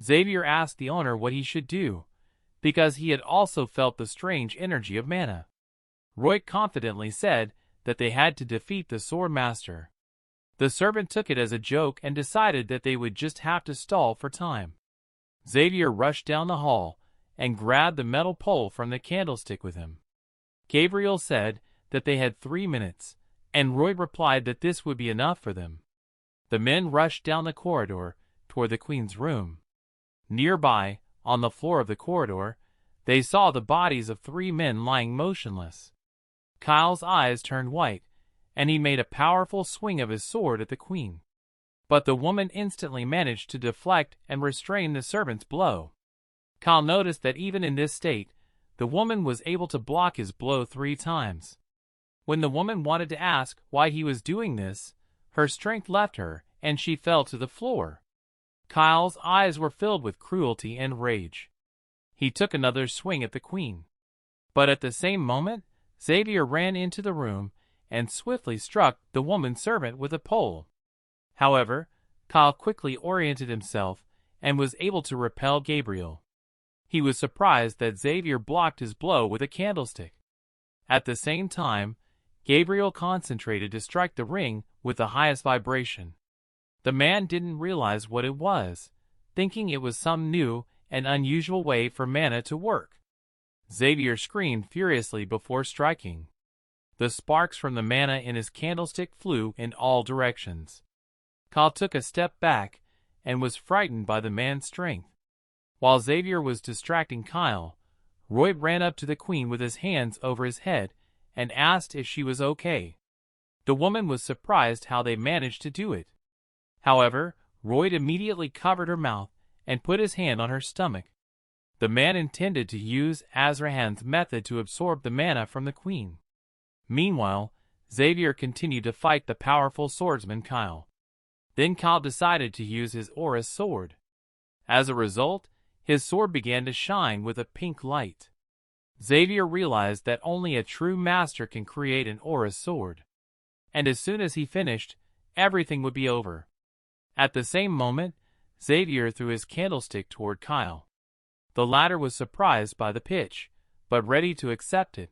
Xavier asked the owner what he should do, because he had also felt the strange energy of mana. Roy confidently said that they had to defeat the sword master. The servant took it as a joke and decided that they would just have to stall for time. Xavier rushed down the hall and grabbed the metal pole from the candlestick with him. Gabriel said that they had 3 minutes, and Roy replied that this would be enough for them. The men rushed down the corridor toward the queen's room. Nearby, on the floor of the corridor, they saw the bodies of 3 men lying motionless. Kyle's eyes turned white, and he made a powerful swing of his sword at the queen. But the woman instantly managed to deflect and restrain the servant's blow. Kyle noticed that even in this state, the woman was able to block his blow 3 times. When the woman wanted to ask why he was doing this, her strength left her and she fell to the floor. Kyle's eyes were filled with cruelty and rage. He took another swing at the queen. But at the same moment, Xavier ran into the room and swiftly struck the woman servant with a pole. However, Kyle quickly oriented himself and was able to repel Gabriel. He was surprised that Xavier blocked his blow with a candlestick. At the same time, Gabriel concentrated to strike the ring with the highest vibration. The man didn't realize what it was, thinking it was some new and unusual way for mana to work. Xavier screamed furiously before striking. The sparks from the mana in his candlestick flew in all directions. Kyle took a step back and was frightened by the man's strength. While Xavier was distracting Kyle, Roy ran up to the queen with his hands over his head and asked if she was okay. The woman was surprised how they managed to do it. However, Roy immediately covered her mouth and put his hand on her stomach. The man intended to use Azrahan's method to absorb the mana from the queen. Meanwhile, Xavier continued to fight the powerful swordsman Kyle. Then Kyle decided to use his aura sword. As a result, his sword began to shine with a pink light. Xavier realized that only a true master can create an aura sword. And as soon as he finished, everything would be over. At the same moment, Xavier threw his candlestick toward Kyle. The latter was surprised by the pitch, but ready to accept it.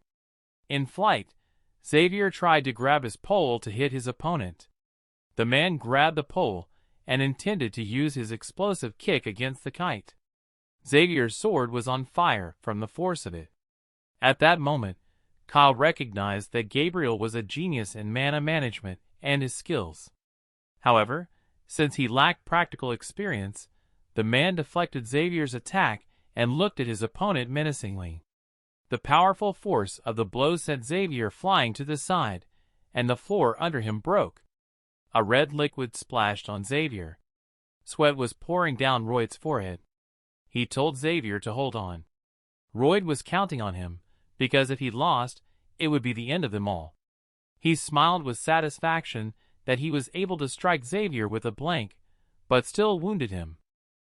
In flight, Xavier tried to grab his pole to hit his opponent. The man grabbed the pole and intended to use his explosive kick against the kite. Xavier's sword was on fire from the force of it. At that moment, Kyle recognized that Gabriel was a genius in mana management and his skills. However, since he lacked practical experience, the man deflected Xavier's attack and looked at his opponent menacingly. The powerful force of the blow sent Xavier flying to the side, and the floor under him broke. A red liquid splashed on Xavier. Sweat was pouring down Royd's forehead. He told Xavier to hold on. Royd was counting on him, because if he lost, it would be the end of them all. He smiled with satisfaction that he was able to strike Xavier with a blank, but still wounded him.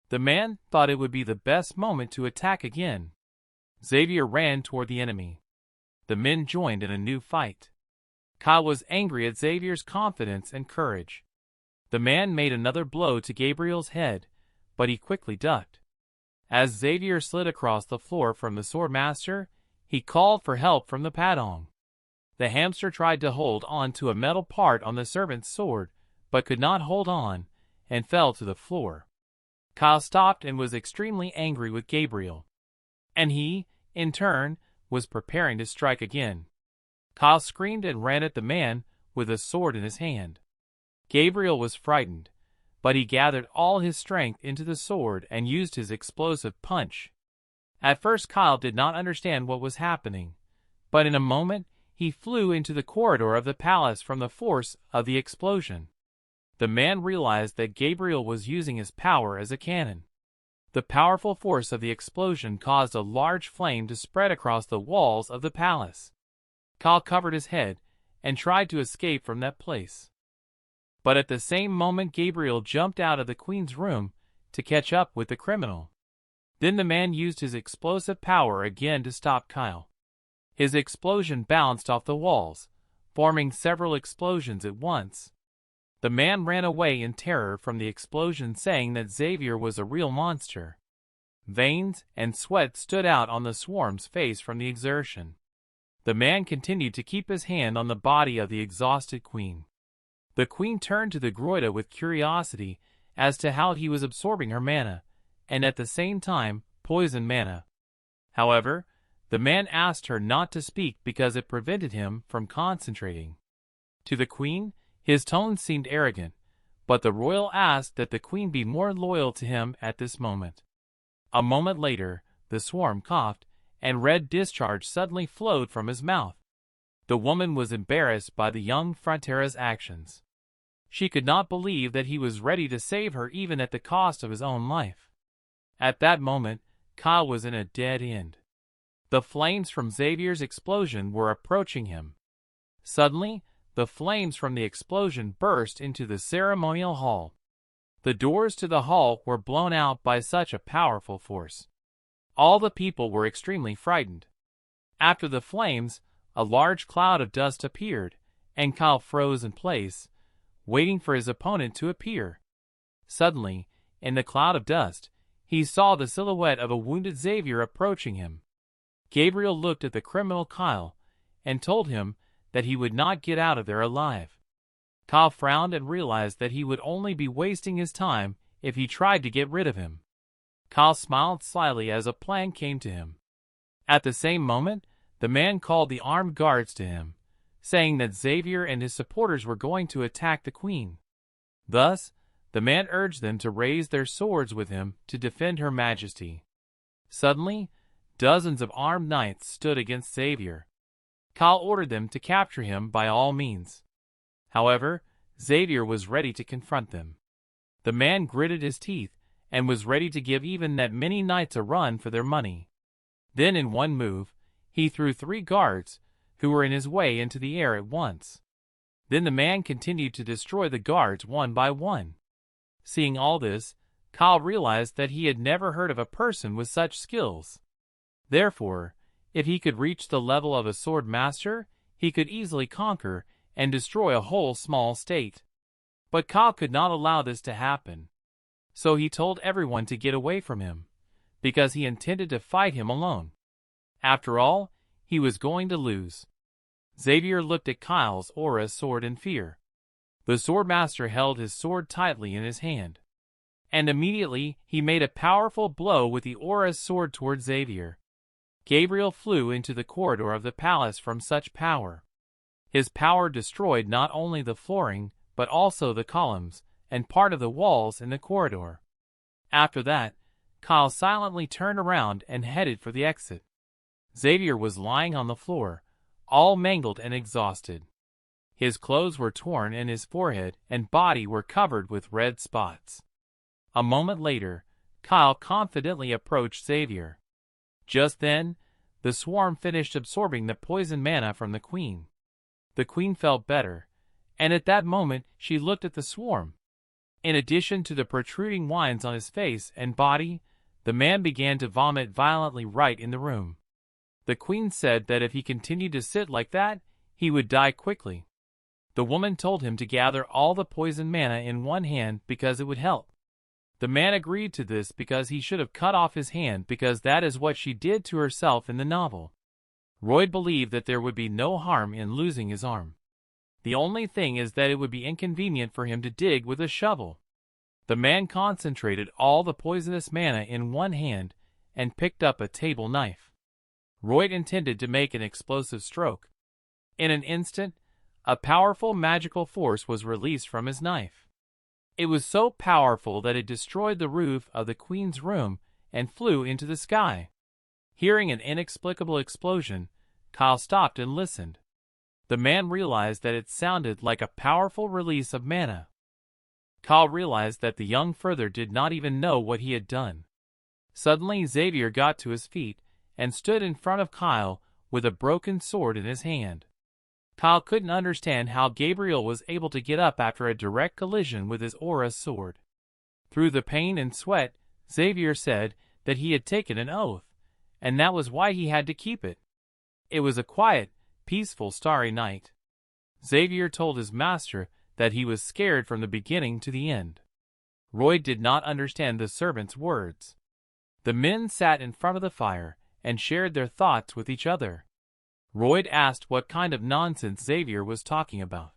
The man thought it would be the best moment to attack again. Xavier ran toward the enemy. The men joined in a new fight. Kyle was angry at Xavier's confidence and courage. The man made another blow to Gabriel's head, but he quickly ducked. As Xavier slid across the floor from the swordmaster, he called for help from the padong. The hamster tried to hold on to a metal part on the servant's sword, but could not hold on, and fell to the floor. Kyle stopped and was extremely angry with Gabriel. And he, in turn, was preparing to strike again. Kyle screamed and ran at the man with a sword in his hand. Gabriel was frightened, but he gathered all his strength into the sword and used his explosive punch. At first Kyle did not understand what was happening, but in a moment he flew into the corridor of the palace from the force of the explosion. The man realized that Gabriel was using his power as a cannon. The powerful force of the explosion caused a large flame to spread across the walls of the palace. Kyle covered his head and tried to escape from that place. But at the same moment Gabriel jumped out of the queen's room to catch up with the criminal. Then the man used his explosive power again to stop Kyle. His explosion bounced off the walls, forming several explosions at once. The man ran away in terror from the explosion, saying that Xavier was a real monster. Veins and sweat stood out on the swarm's face from the exertion. The man continued to keep his hand on the body of the exhausted queen. The queen turned to the Groida with curiosity as to how he was absorbing her mana, and at the same time, poison mana. However, the man asked her not to speak because it prevented him from concentrating. To the queen, his tone seemed arrogant, but the royal asked that the queen be more loyal to him at this moment. A moment later, the swarm coughed, and red discharge suddenly flowed from his mouth. The woman was embarrassed by the young Frontera's actions. She could not believe that he was ready to save her even at the cost of his own life. At that moment, Kyle was in a dead end. The flames from Xavier's explosion were approaching him. Suddenly, the flames from the explosion burst into the ceremonial hall. The doors to the hall were blown out by such a powerful force. All the people were extremely frightened. After the flames, a large cloud of dust appeared, and Kyle froze in place, waiting for his opponent to appear. Suddenly, in the cloud of dust, he saw the silhouette of a wounded Xavier approaching him. Gabriel looked at the criminal Kyle and told him that he would not get out of there alive. Kyle frowned and realized that he would only be wasting his time if he tried to get rid of him. Kyle smiled slyly as a plan came to him. At the same moment, the man called the armed guards to him, saying that Xavier and his supporters were going to attack the queen. Thus, the man urged them to raise their swords with him to defend Her Majesty. Suddenly, dozens of armed knights stood against Xavier. Kyle ordered them to capture him by all means. However, Xavier was ready to confront them. The man gritted his teeth and was ready to give even that many knights a run for their money. Then in one move, he threw 3 guards, who were in his way, into the air at once. Then the man continued to destroy the guards one by one. Seeing all this, Kyle realized that he had never heard of a person with such skills. Therefore, if he could reach the level of a sword master, he could easily conquer and destroy a whole small state. But Kyle could not allow this to happen. So he told everyone to get away from him, because he intended to fight him alone. After all, he was going to lose. Xavier looked at Kyle's aura sword in fear. The swordmaster held his sword tightly in his hand, and immediately he made a powerful blow with the aura's sword toward Xavier. Gabriel flew into the corridor of the palace from such power. His power destroyed not only the flooring, but also the columns and part of the walls in the corridor. After that, Kyle silently turned around and headed for the exit. Xavier was lying on the floor, all mangled and exhausted. His clothes were torn and his forehead and body were covered with red spots. A moment later, Kyle confidently approached Xavier. Just then, the swarm finished absorbing the poison mana from the queen. The queen felt better, and at that moment she looked at the swarm. In addition to the protruding whines on his face and body, the man began to vomit violently right in the room. The queen said that if he continued to sit like that, he would die quickly. The woman told him to gather all the poison mana in one hand because it would help. The man agreed to this because he should have cut off his hand, because that is what she did to herself in the novel. Royd believed that there would be no harm in losing his arm. The only thing is that it would be inconvenient for him to dig with a shovel. The man concentrated all the poisonous mana in one hand and picked up a table knife. Royd intended to make an explosive stroke. In an instant, a powerful magical force was released from his knife. It was so powerful that it destroyed the roof of the queen's room and flew into the sky. Hearing an inexplicable explosion, Kyle stopped and listened. The man realized that it sounded like a powerful release of mana. Kyle realized that the young further did not even know what he had done. Suddenly Xavier got to his feet and stood in front of Kyle with a broken sword in his hand. Kyle couldn't understand how Gabriel was able to get up after a direct collision with his aura sword. Through the pain and sweat, Xavier said that he had taken an oath, and that was why he had to keep it. It was a quiet, peaceful, starry night. Xavier told his master that he was scared from the beginning to the end. Roy did not understand the servant's words. The men sat in front of the fire and shared their thoughts with each other. Roy asked what kind of nonsense Xavier was talking about.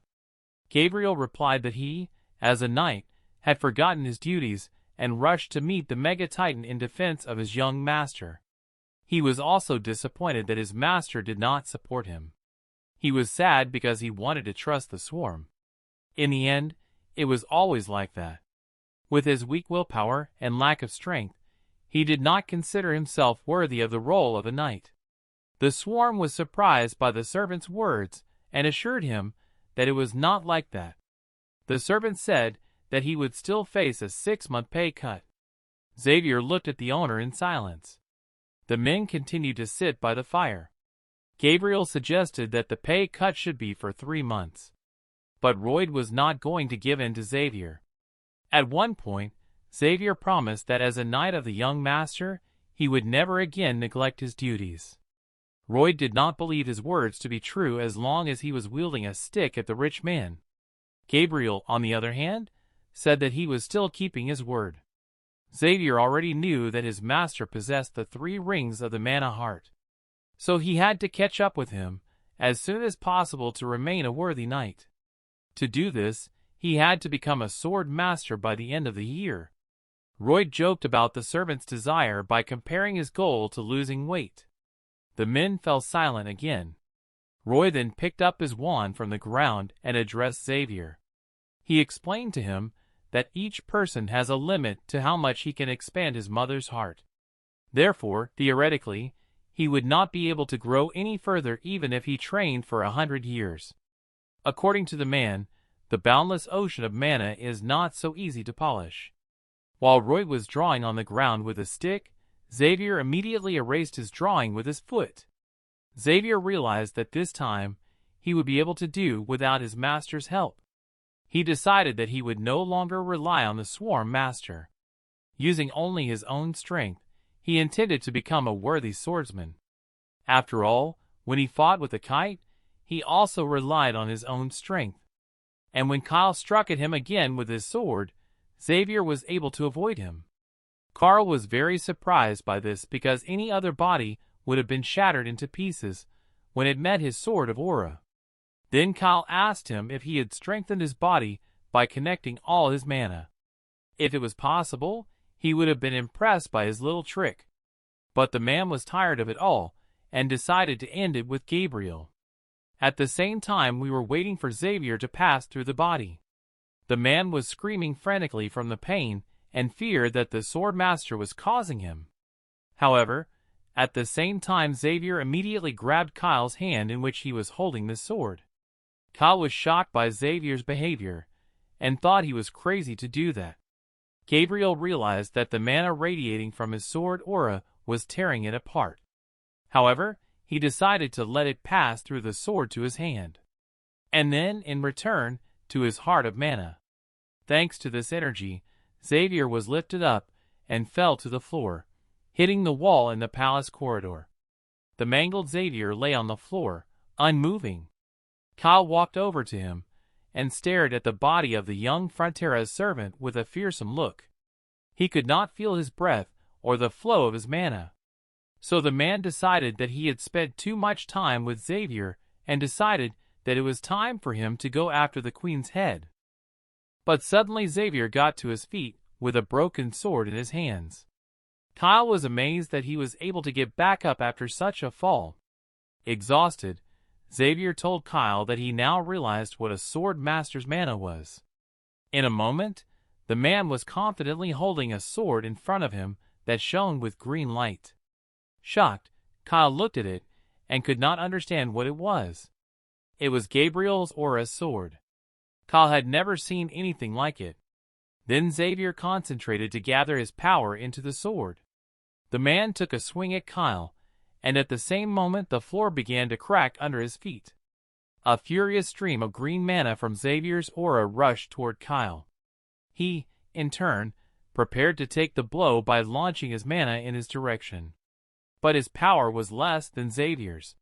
Gabriel replied that he, as a knight, had forgotten his duties and rushed to meet the Mega-Titan in defense of his young master. He was also disappointed that his master did not support him. He was sad because he wanted to trust the swarm. In the end, it was always like that. With his weak willpower and lack of strength, he did not consider himself worthy of the role of a knight. The swarm was surprised by the servant's words and assured him that it was not like that. The servant said that he would still face a 6-month pay cut. Xavier looked at the owner in silence. The men continued to sit by the fire. Gabriel suggested that the pay cut should be for 3 months. But Roy was not going to give in to Xavier. At one point, Xavier promised that as a knight of the young master, he would never again neglect his duties. Roy did not believe his words to be true as long as he was wielding a stick at the rich man. Gabriel, on the other hand, said that he was still keeping his word. Xavier already knew that his master possessed the 3 rings of the mana heart. So he had to catch up with him as soon as possible to remain a worthy knight. To do this, he had to become a sword master by the end of the year. Roy joked about the servant's desire by comparing his goal to losing weight. The men fell silent again. Roy then picked up his wand from the ground and addressed Xavier. He explained to him that each person has a limit to how much he can expand his mother's heart. Therefore, theoretically, he would not be able to grow any further even if he trained for 100 years. According to the man, the boundless ocean of mana is not so easy to polish. While Roy was drawing on the ground with a stick, Xavier immediately erased his drawing with his foot. Xavier realized that this time, he would be able to do without his master's help. He decided that he would no longer rely on the swarm master. Using only his own strength, he intended to become a worthy swordsman. After all, when he fought with the kite, he also relied on his own strength. And when Kyle struck at him again with his sword, Xavier was able to avoid him. Carl was very surprised by this because any other body would have been shattered into pieces when it met his sword of aura. Then Kyle asked him if he had strengthened his body by connecting all his mana. If it was possible, he would have been impressed by his little trick. But the man was tired of it all and decided to end it with Gabriel. At the same time, we were waiting for Xavier to pass through the body. The man was screaming frantically from the pain and fear that the sword master was causing him. However, at the same time, Xavier immediately grabbed Kyle's hand in which he was holding the sword. Kyle was shocked by Xavier's behavior and thought he was crazy to do that. Gabriel realized that the mana radiating from his sword aura was tearing it apart. However, he decided to let it pass through the sword to his hand, and then, in return, to his heart of mana. Thanks to this energy, Xavier was lifted up and fell to the floor, hitting the wall in the palace corridor. The mangled Xavier lay on the floor, unmoving. Kyle walked over to him and stared at the body of the young Frontera's servant with a fearsome look. He could not feel his breath or the flow of his mana. So the man decided that he had spent too much time with Xavier and decided that it was time for him to go after the queen's head. But suddenly Xavier got to his feet with a broken sword in his hands. Kyle was amazed that he was able to get back up after such a fall. Exhausted, Xavier told Kyle that he now realized what a sword master's mana was. In a moment, the man was confidently holding a sword in front of him that shone with green light. Shocked, Kyle looked at it and could not understand what it was. It was Gabriel's aura sword. Kyle had never seen anything like it. Then Xavier concentrated to gather his power into the sword. The man took a swing at Kyle, and at the same moment the floor began to crack under his feet. A furious stream of green mana from Xavier's aura rushed toward Kyle. He, in turn, prepared to take the blow by launching his mana in his direction. But his power was less than Xavier's.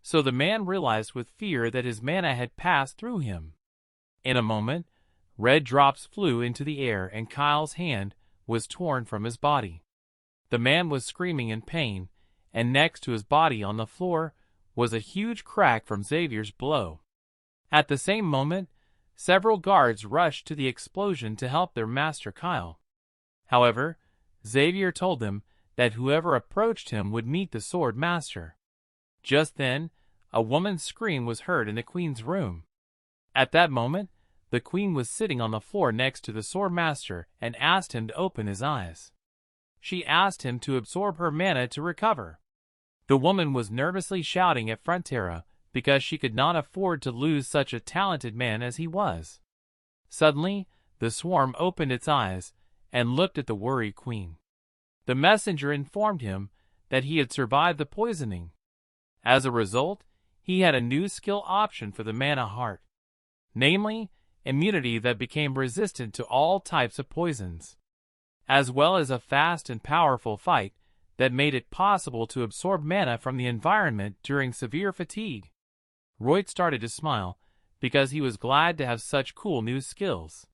So the man realized with fear that his mana had passed through him. In a moment, red drops flew into the air and Kyle's hand was torn from his body. The man was screaming in pain, and next to his body on the floor was a huge crack from Xavier's blow. At the same moment, several guards rushed to the explosion to help their master Kyle. However, Xavier told them that whoever approached him would meet the sword master. Just then, a woman's scream was heard in the queen's room. At that moment, the queen was sitting on the floor next to the sword master and asked him to open his eyes. She asked him to absorb her mana to recover. The woman was nervously shouting at Frontera because she could not afford to lose such a talented man as he was. Suddenly, the swarm opened its eyes and looked at the worried queen. The messenger informed him that he had survived the poisoning. As a result, he had a new skill option for the mana heart, namely, immunity that became resistant to all types of poisons, as well as a fast and powerful fight that made it possible to absorb mana from the environment during severe fatigue. Roy started to smile because he was glad to have such cool new skills.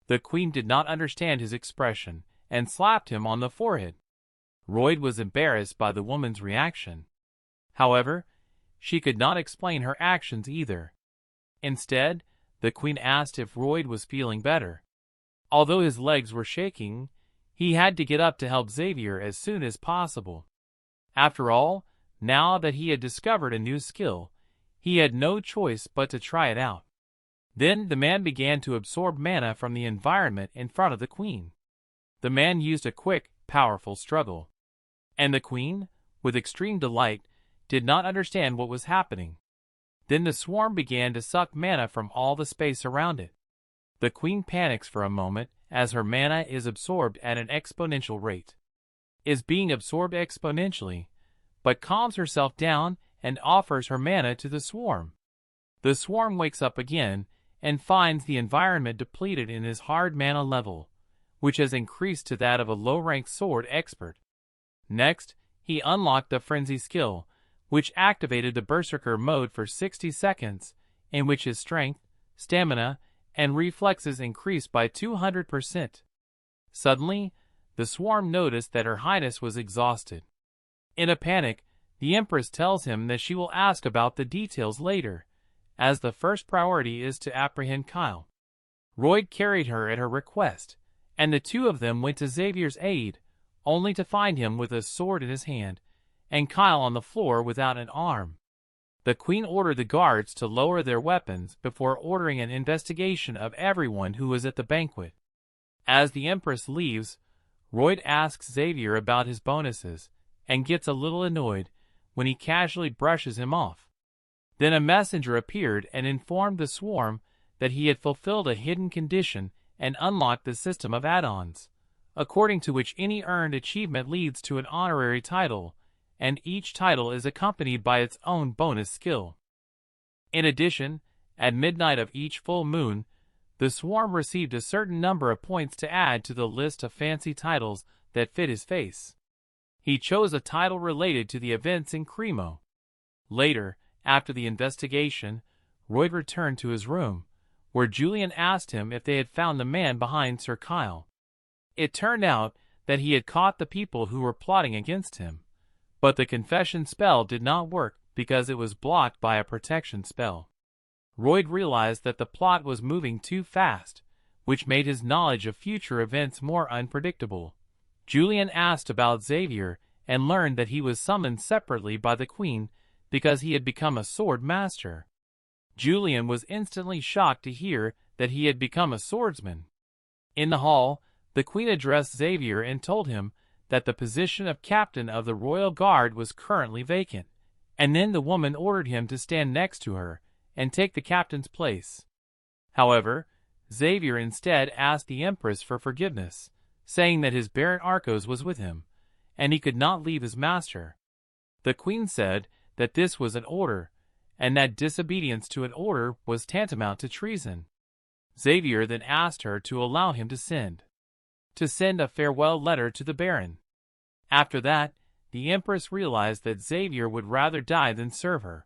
The queen did not understand his expression and slapped him on the forehead. Roy was embarrassed by the woman's reaction. However, she could not explain her actions either. Instead, the queen asked if Roy was feeling better. Although his legs were shaking, he had to get up to help Xavier as soon as possible. After all, now that he had discovered a new skill, he had no choice but to try it out. Then the man began to absorb mana from the environment in front of the queen. The man used a quick, powerful struggle. And the queen, with extreme delight, did not understand what was happening. Then the swarm began to suck mana from all the space around it. The queen panics for a moment as her mana is absorbed at an exponential rate. Is being absorbed exponentially, but calms herself down and offers her mana to the swarm. The swarm wakes up again and finds the environment depleted in his hard mana level, which has increased to that of a low-ranked sword expert. Next, he unlocked the frenzy skill, which activated the berserker mode for 60 seconds, in which his strength, stamina, and reflexes increased by 200%. Suddenly, the swarm noticed that Her Highness was exhausted. In a panic, the Empress tells him that she will ask about the details later, as the first priority is to apprehend Kyle. Roy carried her at her request, and the two of them went to Xavier's aid, only to find him with a sword in his hand, and Kyle on the floor without an arm. The queen ordered the guards to lower their weapons before ordering an investigation of everyone who was at the banquet. As the Empress leaves, Roy asks Xavier about his bonuses, and gets a little annoyed when he casually brushes him off. Then a messenger appeared and informed the swarm that he had fulfilled a hidden condition and unlocked the system of add-ons, according to which any earned achievement leads to an honorary title, and each title is accompanied by its own bonus skill. In addition, at midnight of each full moon, the swarm received a certain number of points to add to the list of fancy titles that fit his face. He chose a title related to the events in Cremo. Later, after the investigation, Roy returned to his room, where Julian asked him if they had found the man behind Sir Kyle. It turned out that he had caught the people who were plotting against him, but the confession spell did not work because it was blocked by a protection spell. Roy realized that the plot was moving too fast, which made his knowledge of future events more unpredictable. Julian asked about Xavier and learned that he was summoned separately by the queen because he had become a sword master. Julian was instantly shocked to hear that he had become a swordsman. In the hall, the queen addressed Xavier and told him that the position of captain of the royal guard was currently vacant, and then the woman ordered him to stand next to her and take the captain's place. However, Xavier instead asked the Empress for forgiveness, saying that his Baron Arcos was with him, and he could not leave his master. The queen said that this was an order, and that disobedience to an order was tantamount to treason. Xavier then asked her to allow him to send a farewell letter to the Baron. After that, the Empress realized that Xavier would rather die than serve her,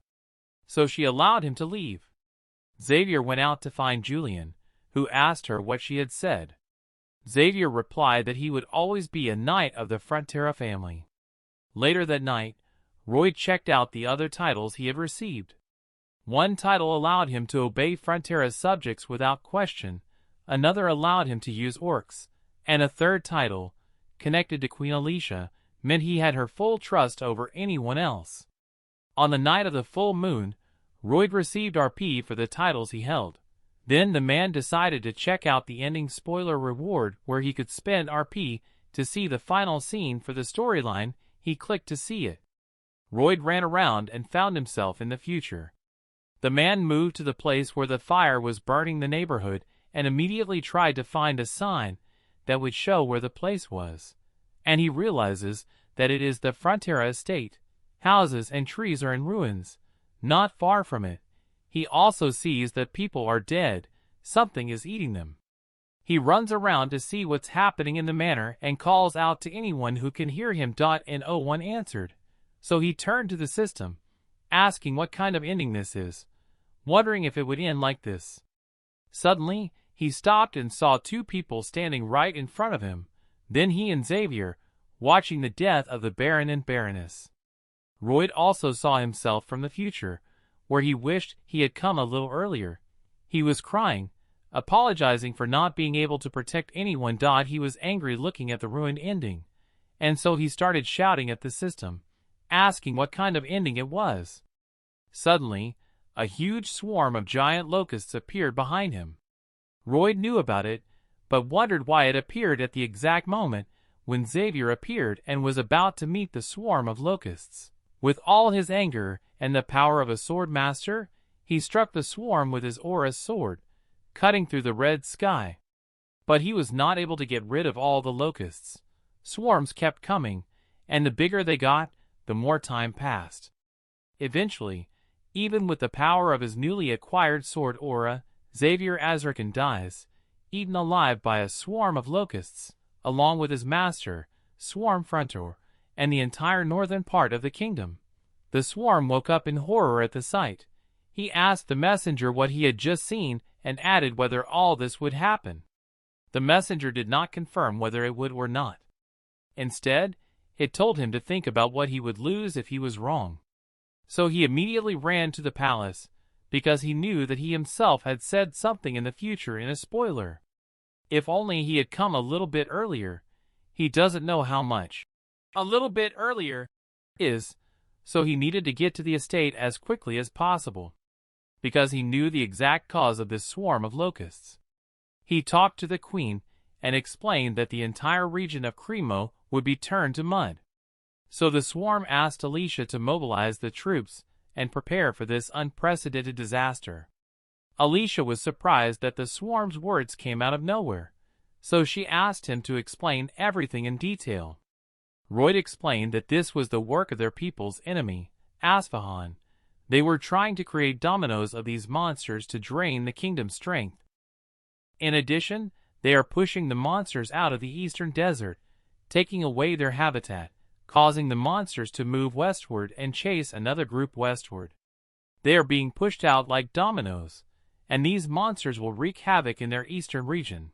so she allowed him to leave. Xavier went out to find Julian, who asked her what she had said. Xavier replied that he would always be a knight of the Frontera family. Later that night, Roy checked out the other titles he had received. One title allowed him to obey Frontera's subjects without question, another allowed him to use orcs, and a third title, connected to Queen Alicia, meant he had her full trust over anyone else. On the night of the full moon, Roy received RP for the titles he held. Then the man decided to check out the ending spoiler reward where he could spend RP to see the final scene for the storyline. He clicked to see it. Roy ran around and found himself in the future. The man moved to the place where the fire was burning the neighborhood and immediately tried to find a sign that would show where the place was. And he realizes that it is the Frontera estate. Houses and trees are in ruins. Not far from it, he also sees that people are dead. Something is eating them. He runs around to see what's happening in the manor and calls out to anyone who can hear him. And no one answered. So he turned to the system, asking what kind of ending this is, wondering if it would end like this. Suddenly, he stopped and saw two people standing right in front of him. Then he and Xavier, watching the death of the Baron and Baroness. Roy also saw himself from the future, where he wished he had come a little earlier. He was crying, apologizing for not being able to protect anyone. He was angry looking at the ruined ending, and so he started shouting at the system, asking what kind of ending it was. Suddenly, a huge swarm of giant locusts appeared behind him. Roy knew about it, but wondered why it appeared at the exact moment when Xavier appeared and was about to meet the swarm of locusts. With all his anger and the power of a sword master, he struck the swarm with his aura sword, cutting through the red sky. But he was not able to get rid of all the locusts. Swarms kept coming, and the bigger they got, the more time passed. Eventually, even with the power of his newly acquired sword aura, Xavier Azrakan dies, eaten alive by a swarm of locusts, along with his master, Swarm Fronter, and the entire northern part of the kingdom. The swarm woke up in horror at the sight. He asked the messenger what he had just seen and added whether all this would happen. The messenger did not confirm whether it would or not. Instead, it told him to think about what he would lose if he was wrong. So he immediately ran to the palace, because he knew that he himself had said something in the future in a spoiler. If only he had come a little bit earlier. He doesn't know how much a little bit earlier is, so he needed to get to the estate as quickly as possible, because he knew the exact cause of this swarm of locusts. He talked to the queen and explained that the entire region of Cremo would be turned to mud. So the swarm asked Alicia to mobilize the troops and prepare for this unprecedented disaster. Alicia was surprised that the swarm's words came out of nowhere, so she asked him to explain everything in detail. Roy explained that this was the work of their people's enemy, Asfahan. They were trying to create dominoes of these monsters to drain the kingdom's strength. In addition, they are pushing the monsters out of the eastern desert, taking away their habitat, causing the monsters to move westward and chase another group westward. They are being pushed out like dominoes, and these monsters will wreak havoc in their eastern region.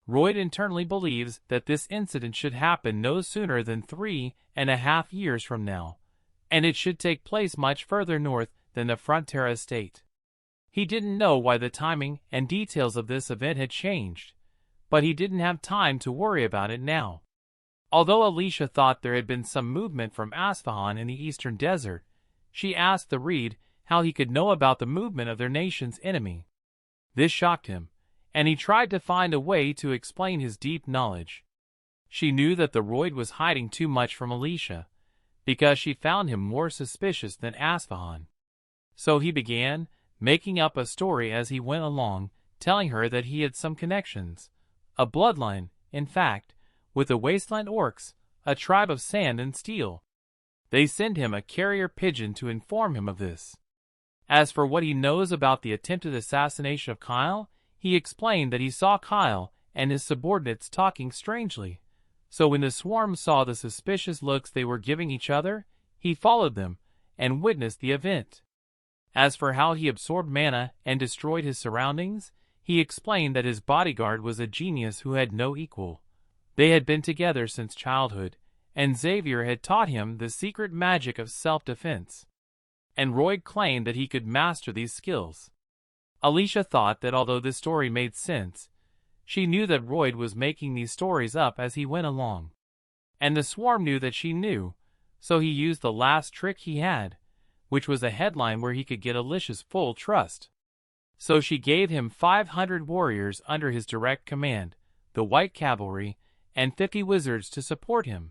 Roy internally believes that this incident should happen no sooner than 3.5 years from now, and it should take place much further north than the Frontera estate. He didn't know why the timing and details of this event had changed, but he didn't have time to worry about it now. Although Alicia thought there had been some movement from Asfahan in the eastern desert, she asked the reed how he could know about the movement of their nation's enemy. This shocked him, and he tried to find a way to explain his deep knowledge. She knew that the Roid was hiding too much from Alicia, because she found him more suspicious than Asfahan. So he began making up a story as he went along, telling her that he had some connections, a bloodline, in fact, with the Wasteland Orcs, a tribe of sand and steel. They send him a carrier pigeon to inform him of this. As for what he knows about the attempted assassination of Kyle, he explained that he saw Kyle and his subordinates talking strangely. So when the swarm saw the suspicious looks they were giving each other, he followed them and witnessed the event. As for how he absorbed mana and destroyed his surroundings, he explained that his bodyguard was a genius who had no equal. They had been together since childhood, and Xavier had taught him the secret magic of self-defense. And Royd claimed that he could master these skills. Alicia thought that although this story made sense, she knew that Royd was making these stories up as he went along. And the swarm knew that she knew, so he used the last trick he had, which was a headline where he could get Alicia's full trust. So she gave him 500 warriors under his direct command, the White Cavalry, and 50 wizards to support him.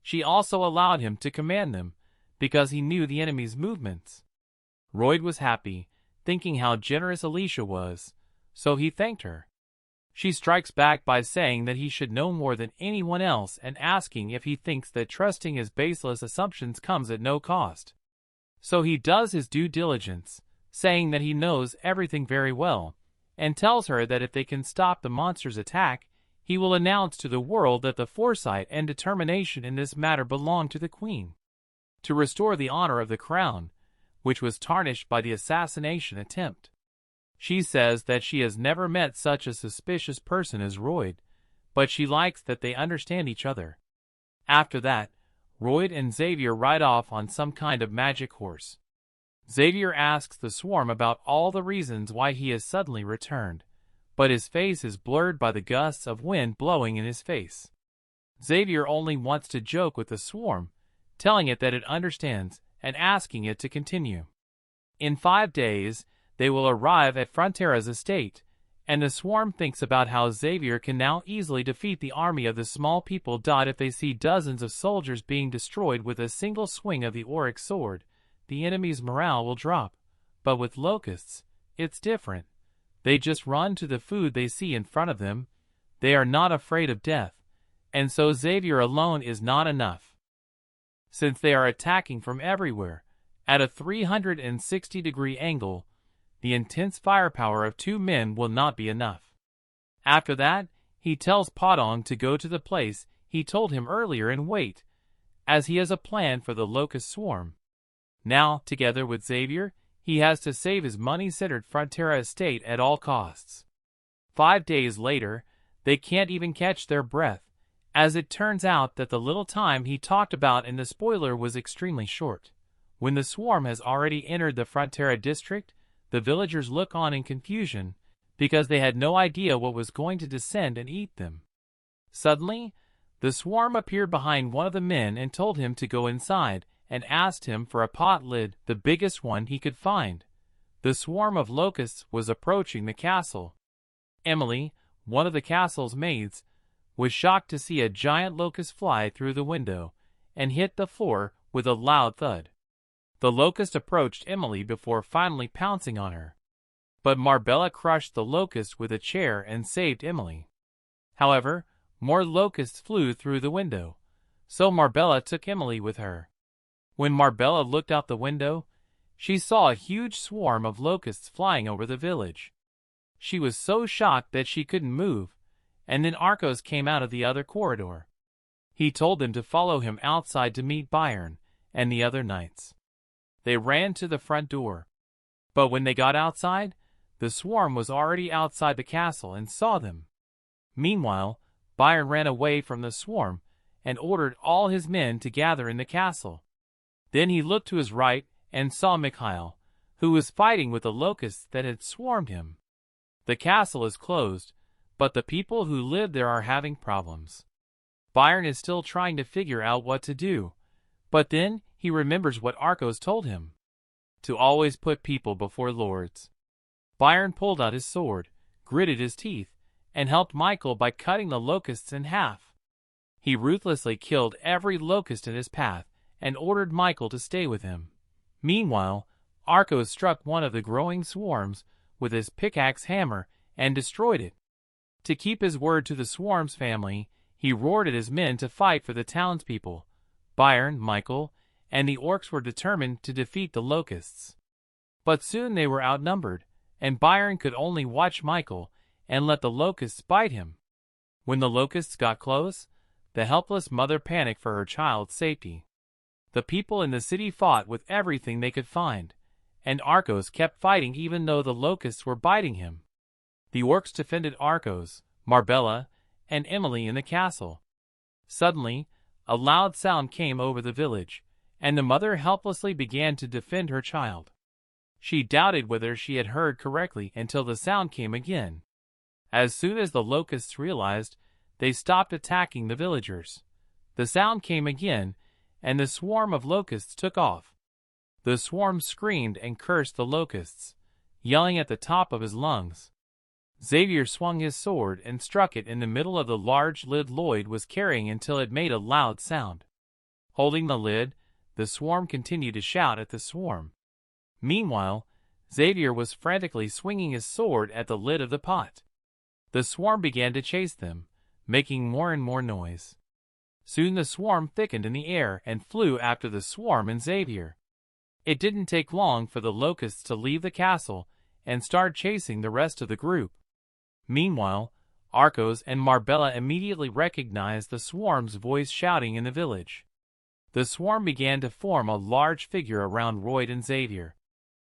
She also allowed him to command them, because he knew the enemy's movements. Royd was happy, thinking how generous Alicia was, so he thanked her. She strikes back by saying that he should know more than anyone else and asking if he thinks that trusting his baseless assumptions comes at no cost. So he does his due diligence, saying that he knows everything very well, and tells her that if they can stop the monster's attack, he will announce to the world that the foresight and determination in this matter belong to the Queen, to restore the honor of the crown, which was tarnished by the assassination attempt. She says that she has never met such a suspicious person as Royd, but she likes that they understand each other. After that, Royd and Xavier ride off on some kind of magic horse. Xavier asks the swarm about all the reasons why he has suddenly returned, but his face is blurred by the gusts of wind blowing in his face. Xavier only wants to joke with the swarm, telling it that it understands and asking it to continue. In 5 days, they will arrive at Frontera's estate, and the swarm thinks about how Xavier can now easily defeat the army of the small people. If they see dozens of soldiers being destroyed with a single swing of the auric sword, the enemy's morale will drop. But with locusts, it's different. They just run to the food they see in front of them. They are not afraid of death, and so Xavier alone is not enough. Since they are attacking from everywhere, at a 360-degree angle, the intense firepower of 2 men will not be enough. After that, he tells Podong to go to the place he told him earlier and wait, as he has a plan for the locust swarm. Now, together with Xavier, he has to save his money-centered Frontera estate at all costs. 5 days later, they can't even catch their breath, as it turns out that the little time he talked about in the spoiler was extremely short. When the swarm has already entered the Frontera district, the villagers look on in confusion, because they had no idea what was going to descend and eat them. Suddenly, the swarm appeared behind one of the men and told him to go inside, and asked him for a pot lid, the biggest one he could find. The swarm of locusts was approaching the castle. Emily, one of the castle's maids, was shocked to see a giant locust fly through the window and hit the floor with a loud thud. The locust approached Emily before finally pouncing on her. But Marbella crushed the locust with a chair and saved Emily. However, more locusts flew through the window, so Marbella took Emily with her. When Marbella looked out the window, she saw a huge swarm of locusts flying over the village. She was so shocked that she couldn't move, and then Arcos came out of the other corridor. He told them to follow him outside to meet Byron and the other knights. They ran to the front door, but when they got outside, the swarm was already outside the castle and saw them. Meanwhile, Byron ran away from the swarm and ordered all his men to gather in the castle. Then he looked to his right and saw Mikhail, who was fighting with the locusts that had swarmed him. The castle is closed, but the people who live there are having problems. Byron is still trying to figure out what to do, but then he remembers what Arcos told him, to always put people before lords. Byron pulled out his sword, gritted his teeth, and helped Michael by cutting the locusts in half. He ruthlessly killed every locust in his path and ordered Michael to stay with him. Meanwhile, Arcos struck one of the growing swarms with his pickaxe hammer and destroyed it. To keep his word to the swarm's family, he roared at his men to fight for the townspeople. Byron, Michael, and the orcs were determined to defeat the locusts. But soon they were outnumbered, and Byron could only watch Michael and let the locusts bite him. When the locusts got close, the helpless mother panicked for her child's safety. The people in the city fought with everything they could find, and Arcos kept fighting even though the locusts were biting him. The orcs defended Arcos, Marbella, and Emily in the castle. Suddenly, a loud sound came over the village, and the mother helplessly began to defend her child. She doubted whether she had heard correctly until the sound came again. As soon as the locusts realized, they stopped attacking the villagers. The sound came again, and the swarm of locusts took off. The swarm screamed and cursed the locusts, yelling at the top of his lungs. Xavier swung his sword and struck it in the middle of the large lid Lloyd was carrying until it made a loud sound. Holding the lid, the swarm continued to shout at the swarm. Meanwhile, Xavier was frantically swinging his sword at the lid of the pot. The swarm began to chase them, making more and more noise. Soon the swarm thickened in the air and flew after the swarm and Xavier. It didn't take long for the locusts to leave the castle and start chasing the rest of the group. Meanwhile, Arcos and Marbella immediately recognized the swarm's voice shouting in the village. The swarm began to form a large figure around Royd and Xavier.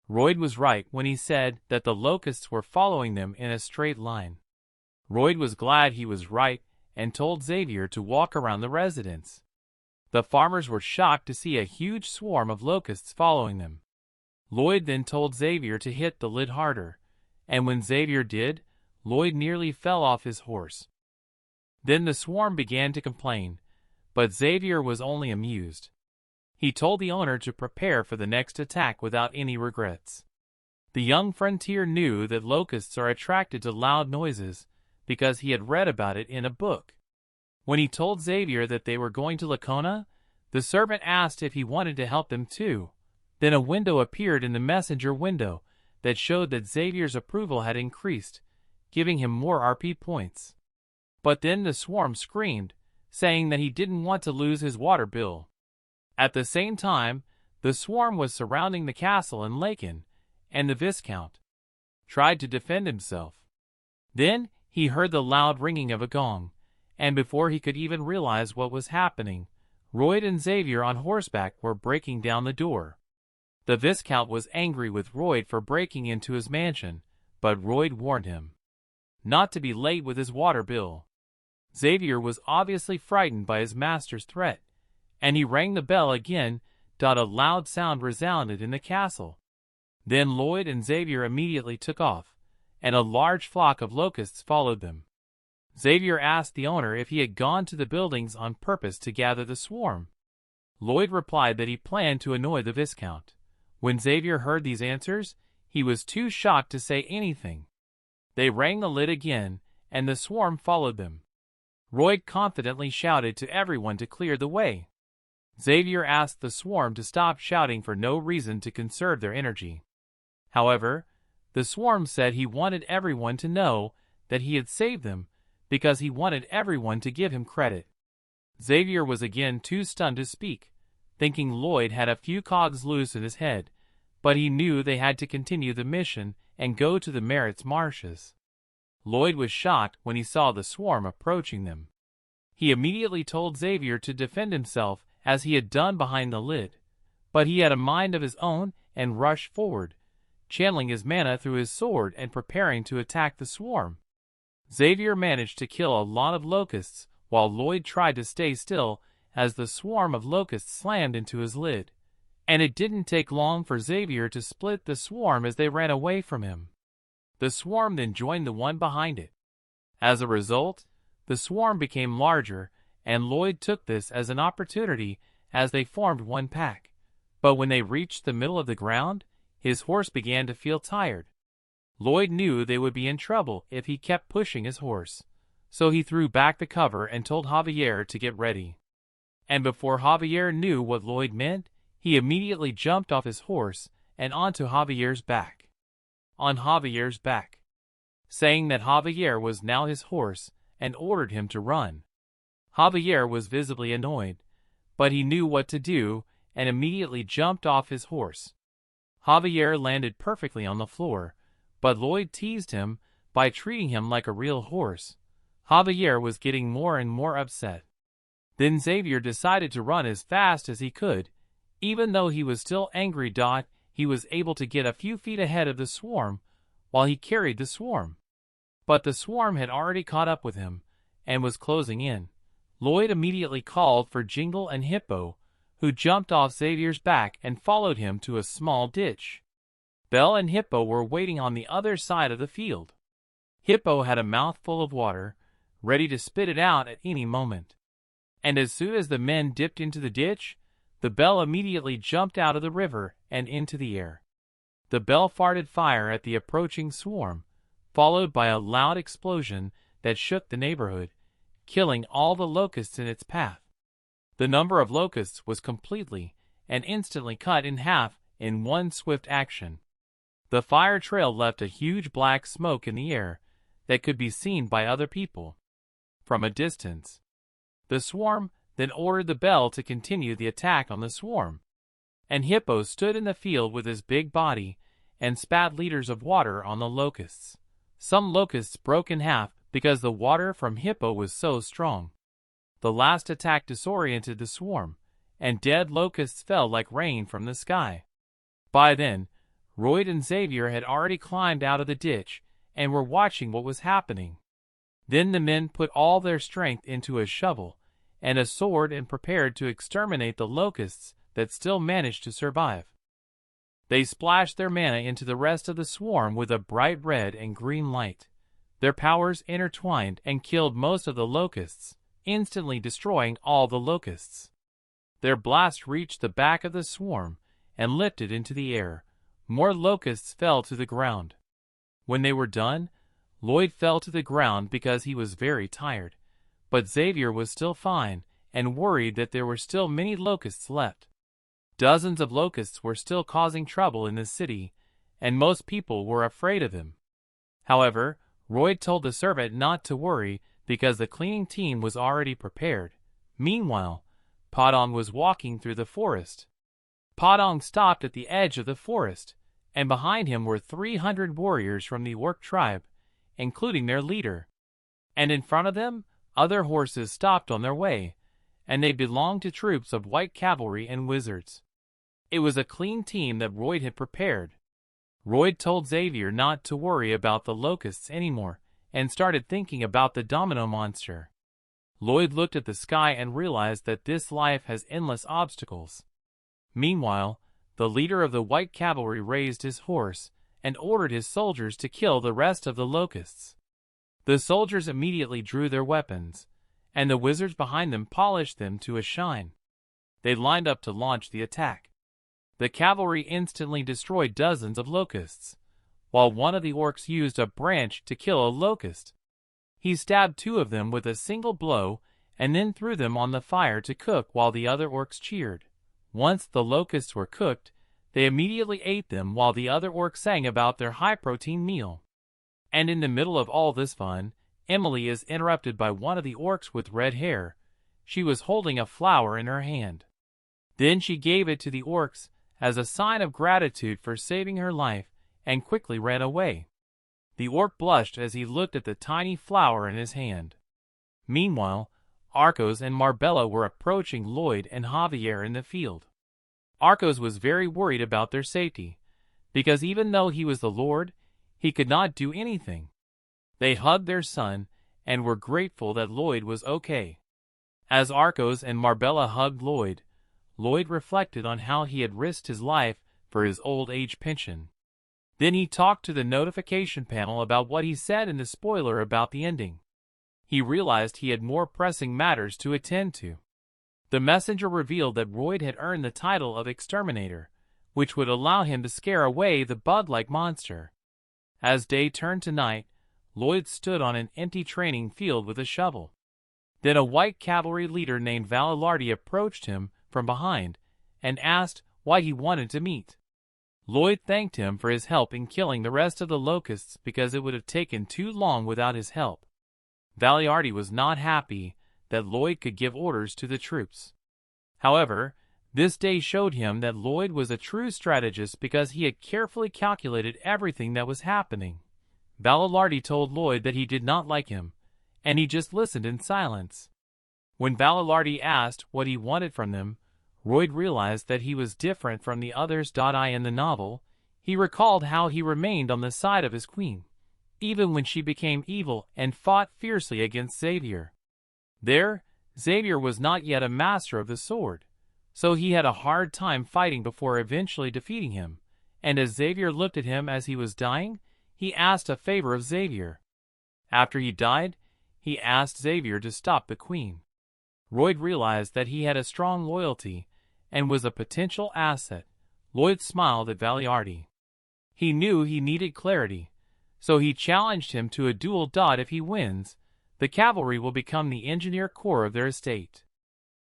Royd was right when he said that the locusts were following them in a straight line. Royd was glad he was right and told Xavier to walk around the residence. The farmers were shocked to see a huge swarm of locusts following them. Lloyd then told Xavier to hit the lid harder, and when Xavier did, Lloyd nearly fell off his horse. Then the swarm began to complain, but Xavier was only amused. He told the owner to prepare for the next attack without any regrets. The young frontier knew that locusts are attracted to loud noises because he had read about it in a book. When he told Xavier that they were going to Lacona, the servant asked if he wanted to help them too. Then a window appeared in the messenger window that showed that Xavier's approval had increased, giving him more RP points. But then the swarm screamed, saying that he didn't want to lose his water bill. At the same time, the swarm was surrounding the castle in Laken, and the Viscount tried to defend himself. Then he heard the loud ringing of a gong, and before he could even realize what was happening, Royd and Xavier on horseback were breaking down the door. The Viscount was angry with Royd for breaking into his mansion, but Royd warned him not to be late with his water bill. Xavier was obviously frightened by his master's threat, and he rang the bell again. A loud sound resounded in the castle. Then Lloyd and Xavier immediately took off, and a large flock of locusts followed them. Xavier asked the owner if he had gone to the buildings on purpose to gather the swarm. Lloyd replied that he planned to annoy the Viscount. When Xavier heard these answers, he was too shocked to say anything. They rang the lid again, and the swarm followed them. Royd confidently shouted to everyone to clear the way. Xavier asked the swarm to stop shouting for no reason to conserve their energy. However, the swarm said he wanted everyone to know that he had saved them because he wanted everyone to give him credit. Xavier was again too stunned to speak, thinking Lloyd had a few cogs loose in his head, but he knew they had to continue the mission and go to the Merit's marshes. Lloyd was shocked when he saw the swarm approaching them. He immediately told Xavier to defend himself as he had done behind the lid, but he had a mind of his own and rushed forward, channeling his mana through his sword and preparing to attack the swarm. Xavier managed to kill a lot of locusts while Lloyd tried to stay still as the swarm of locusts slammed into his lid, and it didn't take long for Xavier to split the swarm as they ran away from him. The swarm then joined the one behind it. As a result, the swarm became larger, and Lloyd took this as an opportunity as they formed one pack. But when they reached the middle of the ground, his horse began to feel tired. Lloyd knew they would be in trouble if he kept pushing his horse, so he threw back the cover and told Javier to get ready. And before Javier knew what Lloyd meant, he immediately jumped off his horse and onto Javier's back. On Javier's back, saying that Javier was now his horse and ordered him to run. Javier was visibly annoyed, but he knew what to do and immediately jumped off his horse. Javier landed perfectly on the floor, but Lloyd teased him by treating him like a real horse. Javier was getting more and more upset. Then Xavier decided to run as fast as he could, even though he was still angry. he was able to get a few feet ahead of the swarm while he carried the swarm. But the swarm had already caught up with him and was closing in. Lloyd immediately called for Jingle and Hippo, who jumped off Xavier's back and followed him to a small ditch. Belle and Hippo were waiting on the other side of the field. Hippo had a mouthful of water, ready to spit it out at any moment. And as soon as the men dipped into the ditch, the Belle immediately jumped out of the river and into the air. The Belle farted fire at the approaching swarm, followed by a loud explosion that shook the neighborhood, killing all the locusts in its path. The number of locusts was completely and instantly cut in half in one swift action. The fire trail left a huge black smoke in the air that could be seen by other people from a distance. The swarm then ordered the Belle to continue the attack on the swarm, and Hippo stood in the field with his big body and spat liters of water on the locusts. Some locusts broke in half because the water from Hippo was so strong. The last attack disoriented the swarm, and dead locusts fell like rain from the sky. By then, Royd and Xavier had already climbed out of the ditch and were watching what was happening. Then the men put all their strength into a shovel and a sword and prepared to exterminate the locusts that still managed to survive. They splashed their mana into the rest of the swarm with a bright red and green light. Their powers intertwined and killed most of the locusts, instantly destroying all the locusts. Their blast reached the back of the swarm and lifted into the air. More locusts fell to the ground. When they were done, Lloyd fell to the ground because he was very tired, but Xavier was still fine and worried that there were still many locusts left. Dozens of locusts were still causing trouble in the city, and most people were afraid of them. However, Royd told the servant not to worry because the cleaning team was already prepared. Meanwhile, Padong was walking through the forest. Padong stopped at the edge of the forest, and behind him were 300 warriors from the Orc tribe, including their leader. And in front of them, other horses stopped on their way, and they belonged to troops of white cavalry and wizards. It was a clean team that Royd had prepared. Royd told Xavier not to worry about the locusts anymore, and started thinking about the domino monster. Lloyd looked at the sky and realized that this life has endless obstacles. Meanwhile, the leader of the white cavalry raised his horse and ordered his soldiers to kill the rest of the locusts. The soldiers immediately drew their weapons, and the wizards behind them polished them to a shine. They lined up to launch the attack. The cavalry instantly destroyed dozens of locusts, while one of the orcs used a branch to kill a locust. He stabbed 2 of them with a single blow and then threw them on the fire to cook while the other orcs cheered. Once the locusts were cooked, they immediately ate them while the other orcs sang about their high-protein meal. And in the middle of all this fun, Emily is interrupted by one of the orcs with red hair. She was holding a flower in her hand. Then she gave it to the orcs as a sign of gratitude for saving her life and quickly ran away. The orc blushed as he looked at the tiny flower in his hand. Meanwhile, Arcos and Marbella were approaching Lloyd and Javier in the field. Arcos was very worried about their safety, because even though he was the Lord, he could not do anything. They hugged their son and were grateful that Lloyd was okay. As Arcos and Marbella hugged Lloyd, Lloyd reflected on how he had risked his life for his old age pension. Then he talked to the notification panel about what he said in the spoiler about the ending. He realized he had more pressing matters to attend to. The messenger revealed that Royd had earned the title of Exterminator, which would allow him to scare away the bug-like monster. As day turned to night, Lloyd stood on an empty training field with a shovel. Then a white cavalry leader named Valilardi approached him from behind and asked why he wanted to meet. Lloyd thanked him for his help in killing the rest of the locusts because it would have taken too long without his help. Valiardi was not happy that Lloyd could give orders to the troops. However, this day showed him that Lloyd was a true strategist because he had carefully calculated everything that was happening. Valilardi told Lloyd that he did not like him, and he just listened in silence. When Valilardi asked what he wanted from them, Royd realized that he was different from the others. In the novel, he recalled how he remained on the side of his queen, even when she became evil and fought fiercely against Xavier. There, Xavier was not yet a master of the sword, so he had a hard time fighting before eventually defeating him, and as Xavier looked at him as he was dying, he asked a favor of Xavier. After he died, he asked Xavier to stop the queen. Royd realized that he had a strong loyalty and was a potential asset. Lloyd smiled at Valiarty. He knew he needed clarity, so he challenged him to a duel. If he wins, the cavalry will become the engineer corps of their estate.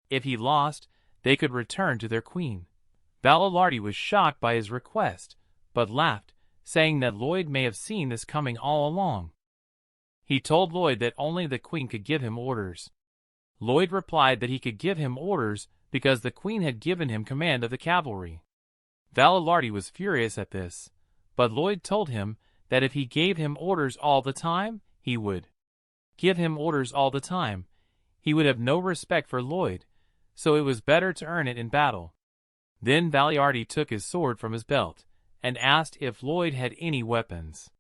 If he lost, they could return to their queen. Valiarty was shocked by his request, but laughed, saying that Lloyd may have seen this coming all along. He told Lloyd that only the queen could give him orders. Lloyd replied that he could give him orders because the queen had given him command of the cavalry. Valiarty was furious at this, but Lloyd told him that if he gave him orders all the time, he would give him orders all the time. He would have no respect for Lloyd, so it was better to earn it in battle. Then Valiarty took his sword from his belt and asked if Lloyd had any weapons.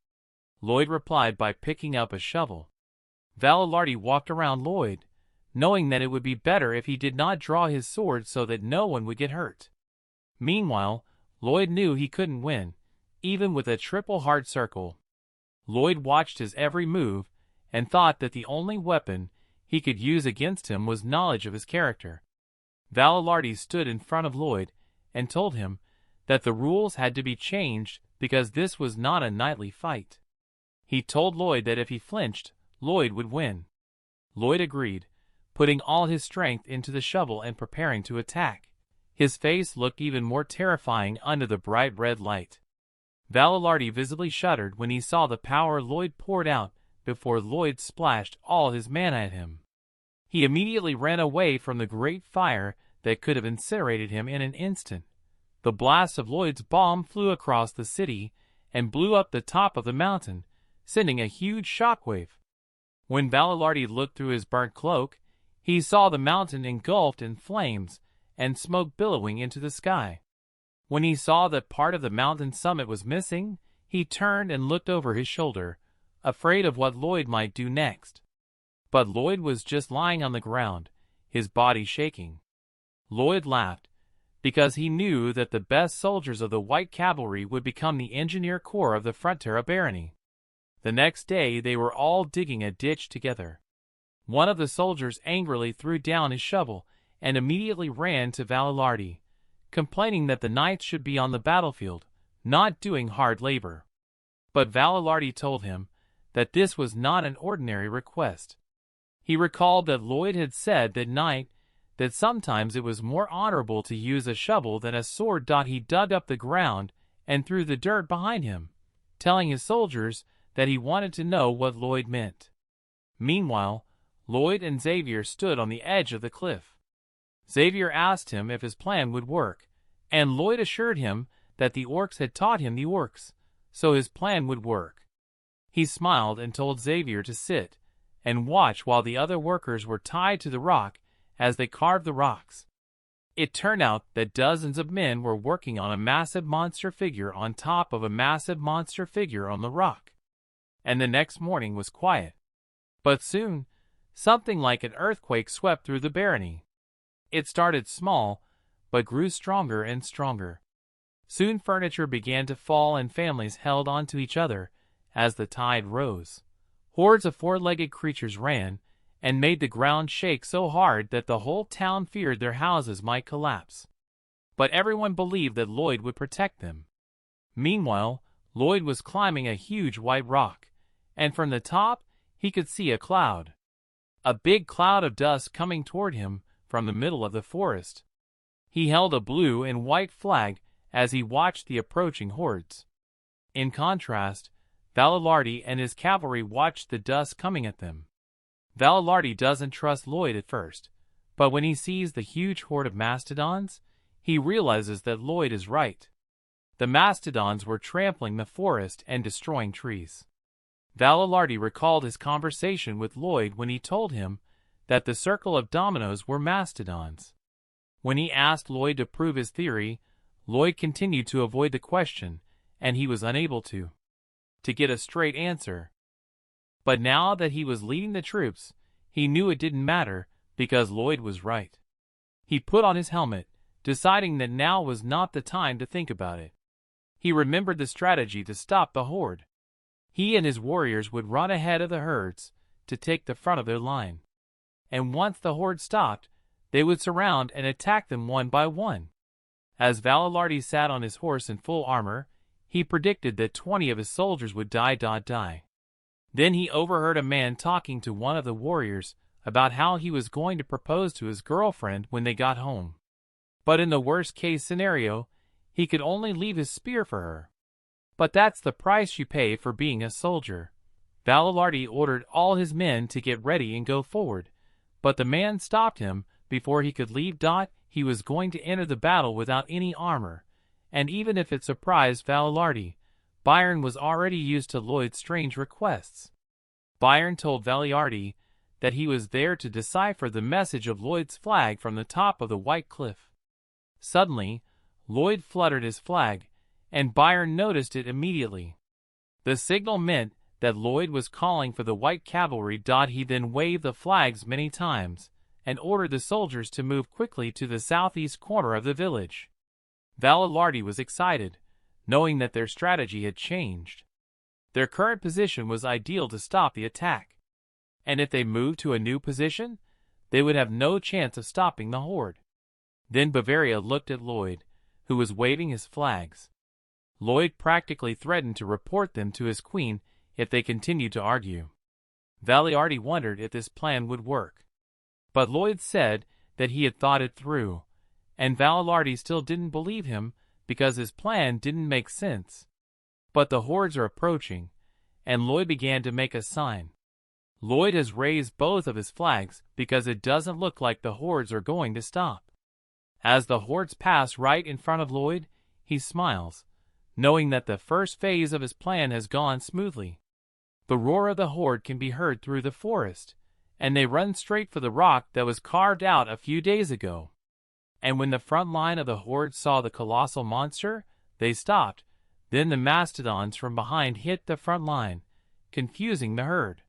Lloyd replied by picking up a shovel. Valiarty walked around Lloyd, knowing that it would be better if he did not draw his sword so that no one would get hurt. Meanwhile, Lloyd knew he couldn't win, even with a triple heart circle. Lloyd watched his every move and thought that the only weapon he could use against him was knowledge of his character. Valiarty stood in front of Lloyd and told him that the rules had to be changed because this was not a knightly fight. He told Lloyd that if he flinched, Lloyd would win. Lloyd agreed, putting all his strength into the shovel and preparing to attack. His face looked even more terrifying under the bright red light. Valiarty visibly shuddered when he saw the power Lloyd poured out before Lloyd splashed all his mana at him. He immediately ran away from the great fire that could have incinerated him in an instant. The blast of Lloyd's bomb flew across the city and blew up the top of the mountain, sending a huge shockwave. When Valiarty looked through his burnt cloak, he saw the mountain engulfed in flames and smoke billowing into the sky. When he saw that part of the mountain summit was missing, he turned and looked over his shoulder, afraid of what Lloyd might do next. But Lloyd was just lying on the ground, his body shaking. Lloyd laughed, because he knew that the best soldiers of the White Cavalry would become the engineer corps of the Frontera barony. The next day they were all digging a ditch together. One of the soldiers angrily threw down his shovel and immediately ran to Valiarty, complaining that the knights should be on the battlefield, not doing hard labor. But Valiarty told him that this was not an ordinary request. He recalled that Lloyd had said that sometimes it was more honorable to use a shovel than a sword. He dug up the ground and threw the dirt behind him, telling his soldiers that he wanted to know what Lloyd meant. Meanwhile, Lloyd and Xavier stood on the edge of the cliff. Xavier asked him if his plan would work, and Lloyd assured him that the orcs had taught him the orcs, so his plan would work. He smiled and told Xavier to sit and watch while the other workers were tied to the rock as they carved the rocks. It turned out that dozens of men were working on a massive monster figure on top of a massive monster figure on the rock. And the next morning was quiet. But soon, something like an earthquake swept through the barony. It started small, but grew stronger and stronger. Soon furniture began to fall and families held on to each other as the tide rose. Hordes of four-legged creatures ran and made the ground shake so hard that the whole town feared their houses might collapse. But everyone believed that Lloyd would protect them. Meanwhile, Lloyd was climbing a huge white rock, and from the top he could see a cloud. A big cloud of dust coming toward him from the middle of the forest. He held a blue and white flag as he watched the approaching hordes. In contrast, Valiarty and his cavalry watched the dust coming at them. Valiarty doesn't trust Lloyd at first, but when he sees the huge horde of mastodons, he realizes that Lloyd is right. The mastodons were trampling the forest and destroying trees. Valiarty recalled his conversation with Lloyd when he told him that the circle of dominoes were mastodons. When he asked Lloyd to prove his theory, Lloyd continued to avoid the question, and he was unable to get a straight answer. But now that he was leading the troops, he knew it didn't matter, because Lloyd was right. He put on his helmet, deciding that now was not the time to think about it. He remembered the strategy to stop the horde. He and his warriors would run ahead of the herds to take the front of their line. And once the horde stopped, they would surround and attack them one by one. As Valilardi sat on his horse in full armor, he predicted that 20 of his soldiers would die. Then he overheard a man talking to one of the warriors about how he was going to propose to his girlfriend when they got home. But in the worst-case scenario, he could only leave his spear for her. But that's the price you pay for being a soldier. Valilardi ordered all his men to get ready and go forward, but the man stopped him before he could leave. He was going to enter the battle without any armor, and even if it surprised Valilardi, Byron was already used to Lloyd's strange requests. Byron told Valilardi that he was there to decipher the message of Lloyd's flag from the top of the white cliff. Suddenly, Lloyd fluttered his flag, and Byron noticed it immediately. The signal meant that Lloyd was calling for the white cavalry. He then waved the flags many times and ordered the soldiers to move quickly to the southeast corner of the village. Valilardi was excited, knowing that their strategy had changed. Their current position was ideal to stop the attack, and if they moved to a new position, they would have no chance of stopping the horde. Then Bavaria looked at Lloyd, who was waving his flags. Lloyd practically threatened to report them to his queen if they continued to argue. Valilardi wondered if this plan would work. But Lloyd said that he had thought it through, and Valilardi still didn't believe him because his plan didn't make sense. But the hordes are approaching, and Lloyd began to make a sign. Lloyd has raised both of his flags because it doesn't look like the hordes are going to stop. As the hordes pass right in front of Lloyd, he smiles, knowing that the first phase of his plan has gone smoothly. The roar of the horde can be heard through the forest, and they run straight for the rock that was carved out a few days ago. And when the front line of the horde saw the colossal monster, they stopped. Then the mastodons from behind hit the front line, confusing the herd.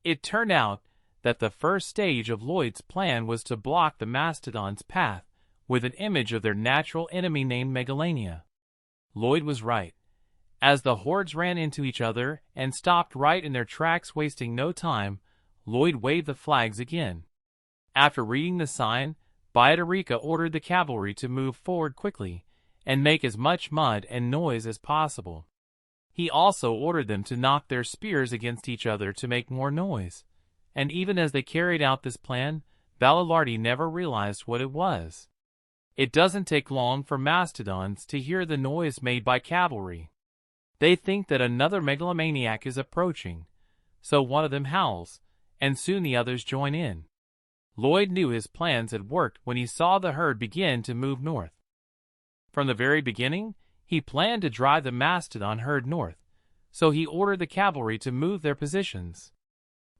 It turned out that the first stage of Lloyd's plan was to block the mastodons' path with an image of their natural enemy named Megalania. Lloyd was right. As the hordes ran into each other and stopped right in their tracks, wasting no time, Lloyd waved the flags again. After reading the sign, Baedarika ordered the cavalry to move forward quickly and make as much mud and noise as possible. He also ordered them to knock their spears against each other to make more noise. And even as they carried out this plan, Valilardi never realized what it was. It doesn't take long for mastodons to hear the noise made by cavalry. They think that another megalomaniac is approaching, so one of them howls, and soon the others join in. Lloyd knew his plans had worked when he saw the herd begin to move north. From the very beginning, he planned to drive the mastodon herd north, so he ordered the cavalry to move their positions.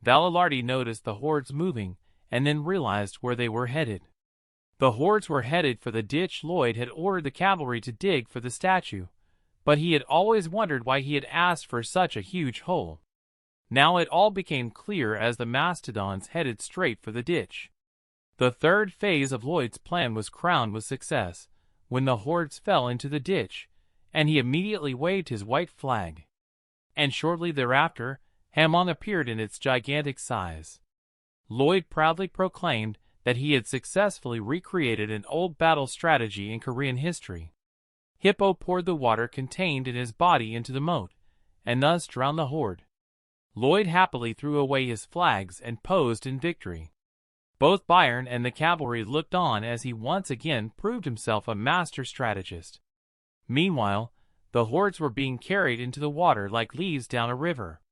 Valilardi noticed the hordes moving and then realized where they were headed. The hordes were headed for the ditch Lloyd had ordered the cavalry to dig for the statue, but he had always wondered why he had asked for such a huge hole. Now it all became clear as the mastodons headed straight for the ditch. The third phase of Lloyd's plan was crowned with success when the hordes fell into the ditch, and he immediately waved his white flag. And shortly thereafter, Hamon appeared in its gigantic size. Lloyd proudly proclaimed that he had successfully recreated an old battle strategy in Korean history. Hippo poured the water contained in his body into the moat, and thus drowned the horde. Lloyd happily threw away his flags and posed in victory. Both Byron and the cavalry looked on as he once again proved himself a master strategist. Meanwhile, the hordes were being carried into the water like leaves down a river.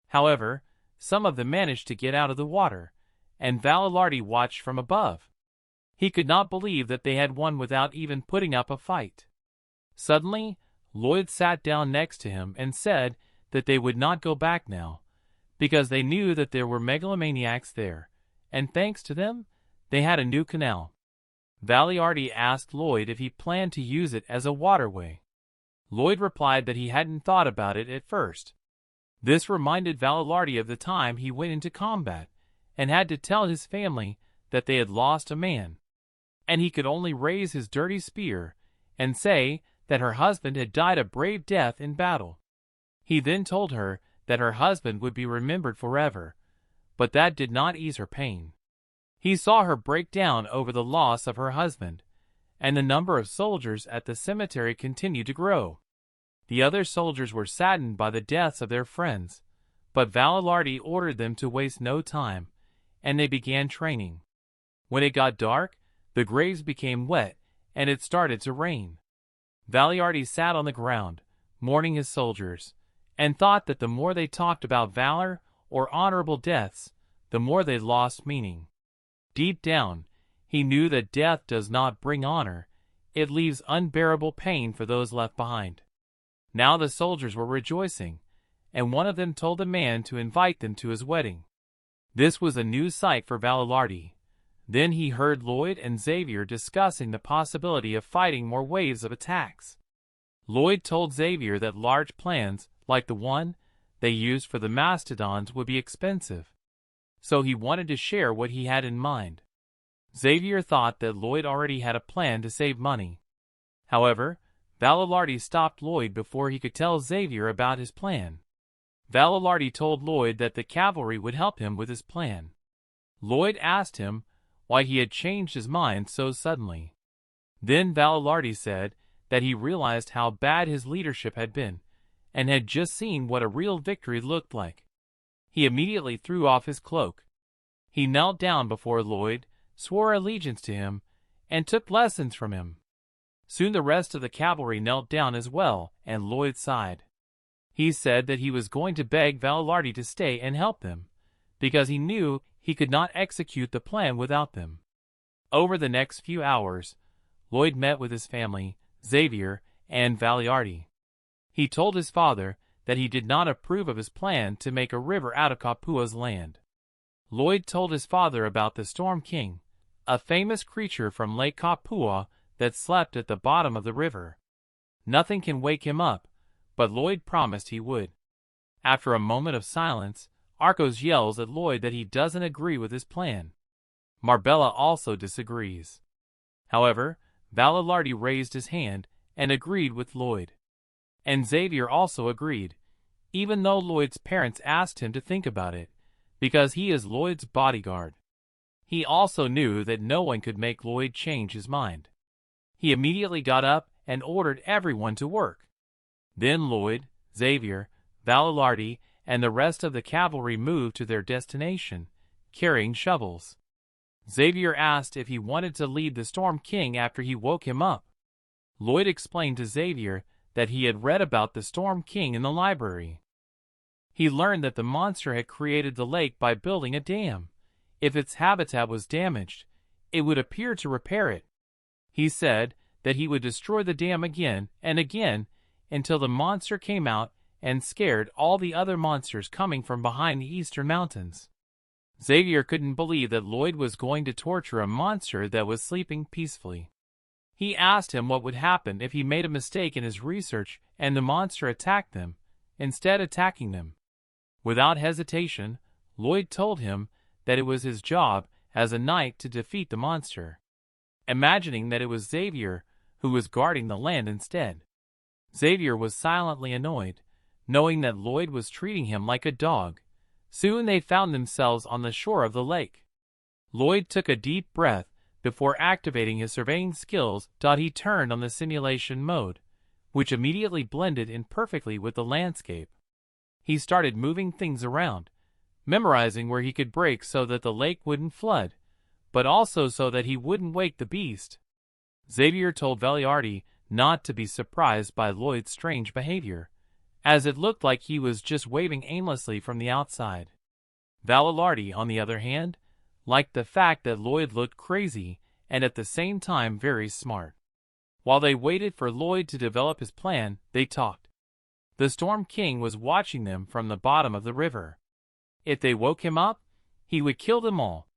However, some of them managed to get out of the water, and Valilardi watched from above. He could not believe that they had won without even putting up a fight. Suddenly, Lloyd sat down next to him and said that they would not go back now, because they knew that there were megalomaniacs there, and thanks to them, they had a new canal. Valiarty asked Lloyd if he planned to use it as a waterway. Lloyd replied that he hadn't thought about it at first. This reminded Valiarty of the time he went into combat and had to tell his family that they had lost a man, and he could only raise his dirty spear and say that her husband had died a brave death in battle. He then told her that her husband would be remembered forever, but that did not ease her pain. He saw her break down over the loss of her husband, and the number of soldiers at the cemetery continued to grow. The other soldiers were saddened by the deaths of their friends, but Valiarty ordered them to waste no time, and they began training. When it got dark, the graves became wet, and it started to rain. Valiarty sat on the ground, mourning his soldiers, and thought that the more they talked about valor or honorable deaths, the more they lost meaning. Deep down, he knew that death does not bring honor, it leaves unbearable pain for those left behind. Now the soldiers were rejoicing, and one of them told the man to invite them to his wedding. This was a new sight for Valiarty. Then he heard Lloyd and Xavier discussing the possibility of fighting more waves of attacks. Lloyd told Xavier that large plans, like the one they used for the mastodons, would be expensive, so he wanted to share what he had in mind. Xavier thought that Lloyd already had a plan to save money. However, Valiarty stopped Lloyd before he could tell Xavier about his plan. Valiarty told Lloyd that the cavalry would help him with his plan. Lloyd asked him why he had changed his mind so suddenly. Then Valiarty said that he realized how bad his leadership had been, and had just seen what a real victory looked like. He immediately threw off his cloak. He knelt down before Lloyd, swore allegiance to him, and took lessons from him. Soon the rest of the cavalry knelt down as well, and Lloyd sighed. He said that he was going to beg Valiarty to stay and help them, because he knew he could not execute the plan without them. Over the next few hours, Lloyd met with his family, Xavier, and Valiarty. He told his father that he did not approve of his plan to make a river out of Kapua's land. Lloyd told his father about the Storm King, a famous creature from Lake Kapua that slept at the bottom of the river. Nothing can wake him up, but Lloyd promised he would. After a moment of silence, Arcos yells at Lloyd that he doesn't agree with his plan. Marbella also disagrees. However, Valiarty raised his hand and agreed with Lloyd. And Xavier also agreed, even though Lloyd's parents asked him to think about it, because he is Lloyd's bodyguard. He also knew that no one could make Lloyd change his mind. He immediately got up and ordered everyone to work. Then Lloyd, Xavier, Valiarty, and the rest of the cavalry moved to their destination, carrying shovels. Xavier asked if he wanted to lead the Storm King after he woke him up. Lloyd explained to Xavier that he had read about the Storm King in the library. He learned that the monster had created the lake by building a dam. If its habitat was damaged, it would appear to repair it. He said that he would destroy the dam again and again until the monster came out and scared all the other monsters coming from behind the eastern mountains. Xavier couldn't believe that Lloyd was going to torture a monster that was sleeping peacefully. He asked him what would happen if he made a mistake in his research and the monster attacked them, instead attacking them. Without hesitation, Lloyd told him that it was his job as a knight to defeat the monster, imagining that it was Xavier who was guarding the land instead. Xavier was silently annoyed, knowing that Lloyd was treating him like a dog. Soon they found themselves on the shore of the lake. Lloyd took a deep breath before activating his surveying skills. He turned on the simulation mode, which immediately blended in perfectly with the landscape. He started moving things around, memorizing where he could break so that the lake wouldn't flood, but also so that he wouldn't wake the beast. Xavier told Valiarty not to be surprised by Lloyd's strange behavior, as it looked like he was just waving aimlessly from the outside. Valiarty, on the other hand, liked the fact that Lloyd looked crazy and at the same time very smart. While they waited for Lloyd to develop his plan, they talked. The Storm King was watching them from the bottom of the river. If they woke him up, he would kill them all.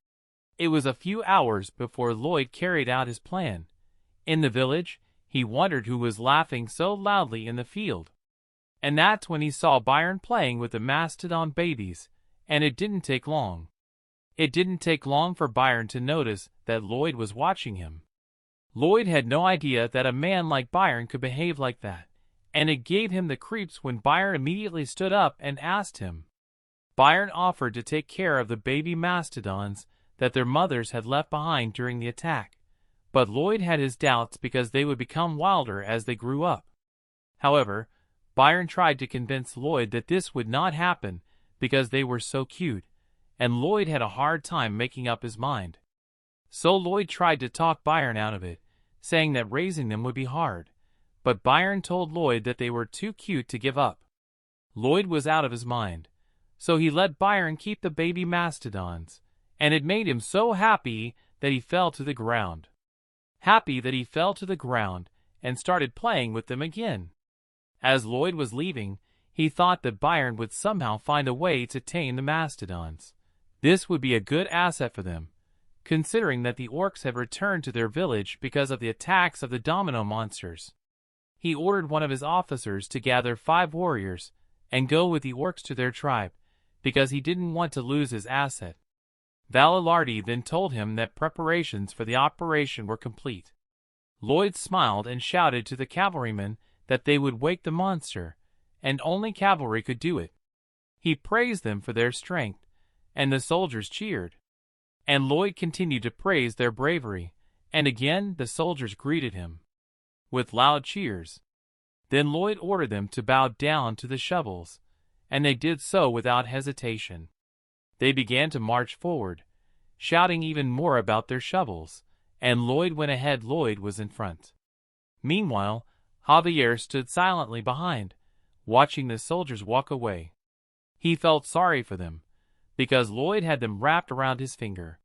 It was a few hours before Lloyd carried out his plan. In the village, he wondered who was laughing so loudly in the field. And that's when he saw Byron playing with the mastodon babies, and it didn't take long. It didn't take long for Byron to notice that Lloyd was watching him. Lloyd had no idea that a man like Byron could behave like that, and it gave him the creeps when Byron immediately stood up and asked him. Byron offered to take care of the baby mastodons that their mothers had left behind during the attack, but Lloyd had his doubts because they would become wilder as they grew up. However, Byron tried to convince Lloyd that this would not happen because they were so cute, and Lloyd had a hard time making up his mind. So Lloyd tried to talk Byron out of it, saying that raising them would be hard, but Byron told Lloyd that they were too cute to give up. Lloyd was out of his mind, so he let Byron keep the baby mastodons, and it made him so happy that he fell to the ground. Happy that he fell to the ground and started playing with them again. As Lloyd was leaving, he thought that Byron would somehow find a way to tame the mastodons. This would be a good asset for them, considering that the orcs had returned to their village because of the attacks of the domino monsters. He ordered one of his officers to gather 5 warriors and go with the orcs to their tribe, because he didn't want to lose his asset. Valalardi then told him that preparations for the operation were complete. Lloyd smiled and shouted to the cavalrymen that they would wake the monster, and only cavalry could do it. He praised them for their strength, and the soldiers cheered. And Lloyd continued to praise their bravery, and again the soldiers greeted him with loud cheers. Then Lloyd ordered them to bow down to the shovels, and they did so without hesitation. They began to march forward, shouting even more about their shovels, and Lloyd went ahead. Lloyd was in front. Meanwhile, Javier stood silently behind, watching the soldiers walk away. He felt sorry for them, because Lloyd had them wrapped around his finger.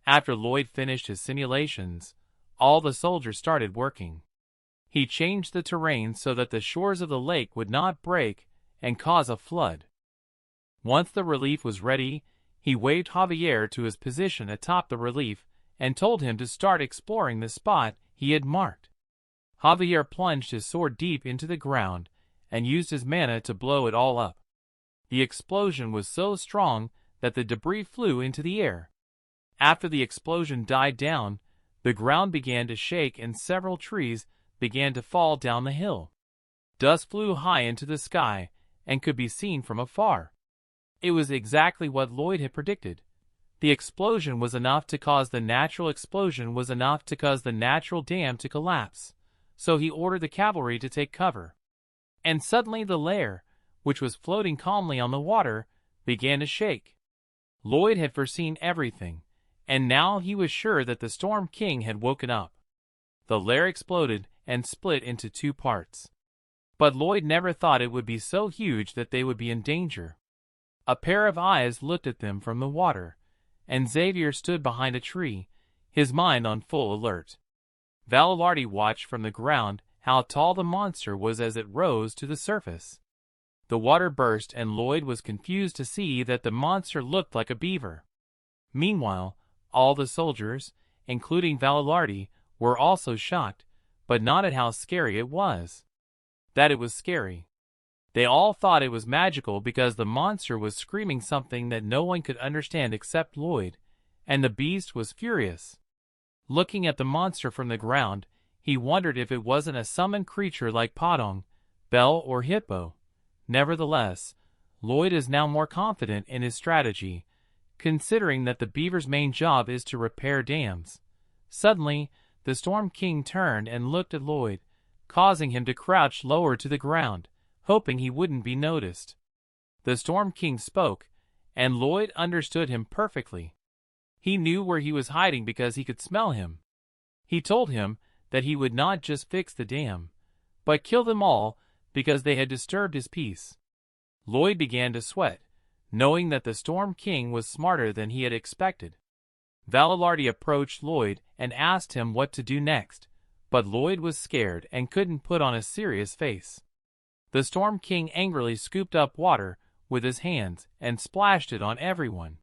After Lloyd finished his simulations, all the soldiers started working. He changed the terrain so that the shores of the lake would not break and cause a flood. Once the relief was ready, he waved Javier to his position atop the relief and told him to start exploring the spot he had marked. Javier plunged his sword deep into the ground and used his mana to blow it all up. The explosion was so strong that the debris flew into the air. After the explosion died down, the ground began to shake and several trees began to fall down the hill. Dust flew high into the sky and could be seen from afar. It was exactly what Lloyd had predicted. The explosion was enough to cause the natural dam to collapse, so he ordered the cavalry to take cover. And suddenly the lair, which was floating calmly on the water, began to shake. Lloyd had foreseen everything, and now he was sure that the Storm King had woken up. The lair exploded and split into 2 parts. But Lloyd never thought it would be so huge that they would be in danger. A pair of eyes looked at them from the water, and Xavier stood behind a tree, his mind on full alert. Valalardi watched from the ground how tall the monster was as it rose to the surface. The water burst and Lloyd was confused to see that the monster looked like a beaver. Meanwhile, all the soldiers, including Valalardi, were also shocked, but not at how scary it was. That it was scary. They all thought it was magical because the monster was screaming something that no one could understand except Lloyd, and the beast was furious. Looking at the monster from the ground, he wondered if it wasn't a summoned creature like Podong, Bell, or Hippo. Nevertheless, Lloyd is now more confident in his strategy, considering that the beaver's main job is to repair dams. Suddenly, the Storm King turned and looked at Lloyd, causing him to crouch lower to the ground, hoping he wouldn't be noticed. The Storm King spoke, and Lloyd understood him perfectly. He knew where he was hiding because he could smell him. He told him that he would not just fix the dam, but kill them all because they had disturbed his peace. Lloyd began to sweat, knowing that the Storm King was smarter than he had expected. Valalardi approached Lloyd and asked him what to do next, but Lloyd was scared and couldn't put on a serious face. The Storm King angrily scooped up water with his hands and splashed it on everyone.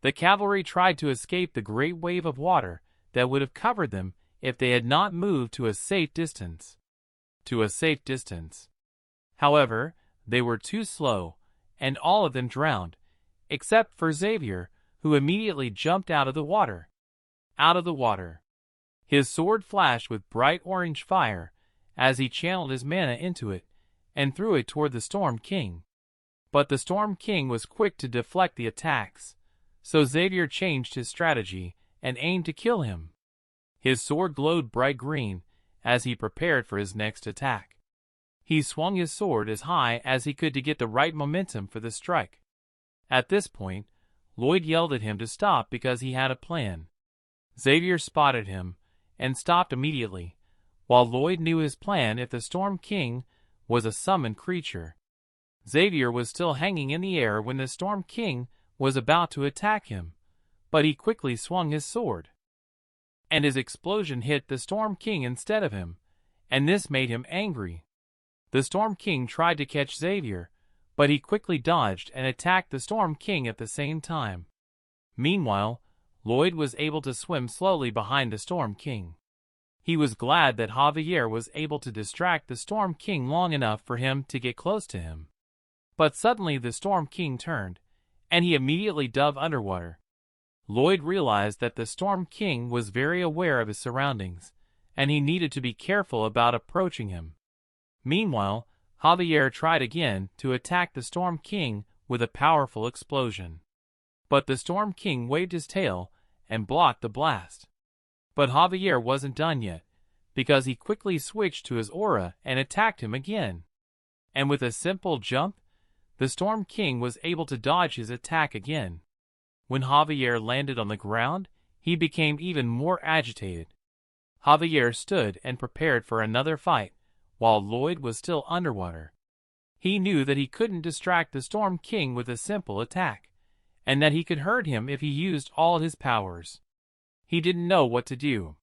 The cavalry tried to escape the great wave of water that would have covered them if they had not moved to a safe distance. However, they were too slow, and all of them drowned, except for Xavier, who immediately jumped out of the water. His sword flashed with bright orange fire as he channeled his mana into it and threw it toward the Storm King. But the Storm King was quick to deflect the attacks, so Xavier changed his strategy and aimed to kill him. His sword glowed bright green as he prepared for his next attack. He swung his sword as high as he could to get the right momentum for the strike. At this point, Lloyd yelled at him to stop because he had a plan. Xavier spotted him and stopped immediately, while Lloyd knew his plan if the Storm King was a summoned creature. Xavier was still hanging in the air when the Storm King was about to attack him, but he quickly swung his sword. And his explosion hit the Storm King instead of him, and this made him angry. The Storm King tried to catch Xavier, but he quickly dodged and attacked the Storm King at the same time. Meanwhile, Lloyd was able to swim slowly behind the Storm King. He was glad that Javier was able to distract the Storm King long enough for him to get close to him. But suddenly the Storm King turned, and he immediately dove underwater. Lloyd realized that the Storm King was very aware of his surroundings, and he needed to be careful about approaching him. Meanwhile, Javier tried again to attack the Storm King with a powerful explosion. But the Storm King waved his tail and blocked the blast. But Javier wasn't done yet, because he quickly switched to his aura and attacked him again. And with a simple jump, the Storm King was able to dodge his attack again. When Javier landed on the ground, he became even more agitated. Javier stood and prepared for another fight, while Lloyd was still underwater. He knew that he couldn't distract the Storm King with a simple attack, and that he could hurt him if he used all his powers. He didn't know what to do.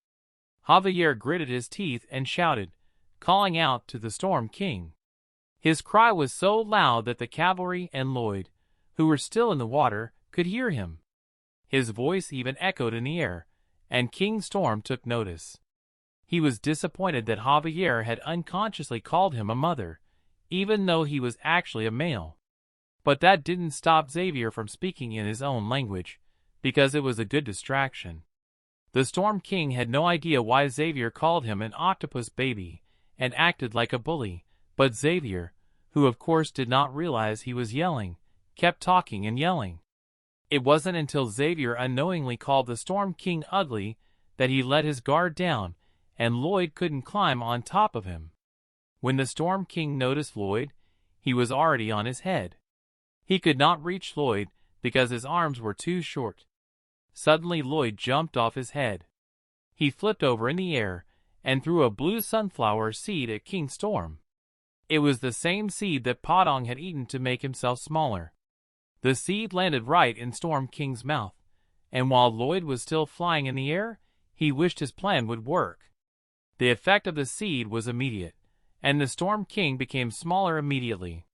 Javier gritted his teeth and shouted, calling out to the Storm King. His cry was so loud that the cavalry and Lloyd, who were still in the water, could hear him. His voice even echoed in the air, and King Storm took notice. He was disappointed that Javier had unconsciously called him a mother, even though he was actually a male. But that didn't stop Xavier from speaking in his own language, because it was a good distraction. The Storm King had no idea why Xavier called him an octopus baby and acted like a bully, but Xavier, who of course did not realize he was yelling, kept talking and yelling. It wasn't until Xavier unknowingly called the Storm King ugly that he let his guard down, and Lloyd couldn't climb on top of him. When the Storm King noticed Lloyd, he was already on his head. He could not reach Lloyd because his arms were too short. Suddenly Lloyd jumped off his head. He flipped over in the air and threw a blue sunflower seed at King Storm. It was the same seed that Podong had eaten to make himself smaller. The seed landed right in Storm King's mouth, and while Lloyd was still flying in the air, he wished his plan would work. The effect of the seed was immediate, and the Storm King became smaller immediately.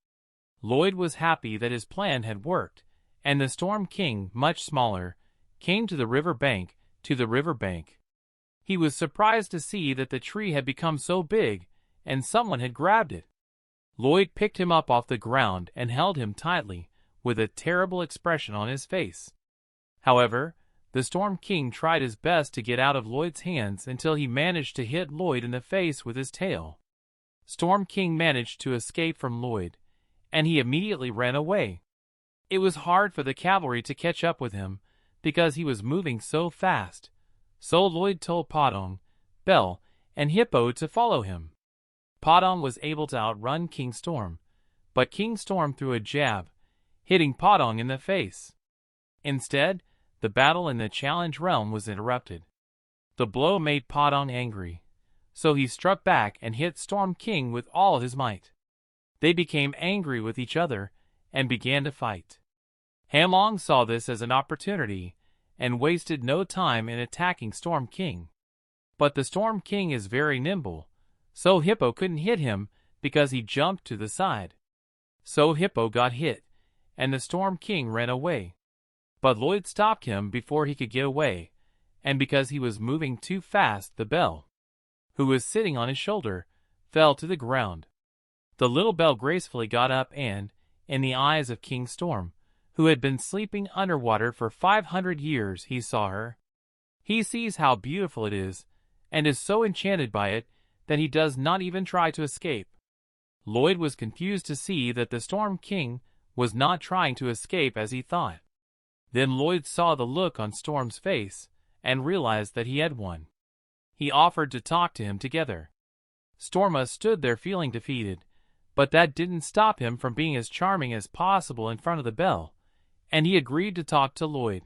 Lloyd was happy that his plan had worked, and the Storm King, much smaller, came to the river bank. He was surprised to see that the tree had become so big, and someone had grabbed it. Lloyd picked him up off the ground and held him tightly, with a terrible expression on his face. However, the Storm King tried his best to get out of Lloyd's hands until he managed to hit Lloyd in the face with his tail. Storm King managed to escape from Lloyd, and he immediately ran away. It was hard for the cavalry to catch up with him, because he was moving so fast, so Lloyd told Podong, Bell, and Hippo to follow him. Podong was able to outrun King Storm, but King Storm threw a jab, hitting Podong in the face. Instead, the battle in the challenge realm was interrupted. The blow made Podong angry, so he struck back and hit Storm King with all his might. They became angry with each other and began to fight. Hamlong saw this as an opportunity and wasted no time in attacking Storm King. But the Storm King is very nimble, so Hippo couldn't hit him because he jumped to the side. So Hippo got hit, and the Storm King ran away. But Lloyd stopped him before he could get away, and because he was moving too fast, the bell, who was sitting on his shoulder, fell to the ground. The little bell gracefully got up and, in the eyes of King Storm, who had been sleeping underwater for 500 years, he saw her. He sees how beautiful it is, and is so enchanted by it that he does not even try to escape. Lloyd was confused to see that the Storm King was not trying to escape as he thought. Then Lloyd saw the look on Storm's face and realized that he had won. He offered to talk to him together. Storma stood there feeling defeated, but that didn't stop him from being as charming as possible in front of the bell, and he agreed to talk to Lloyd.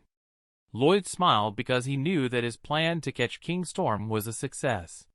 Lloyd smiled because he knew that his plan to catch King Storm was a success.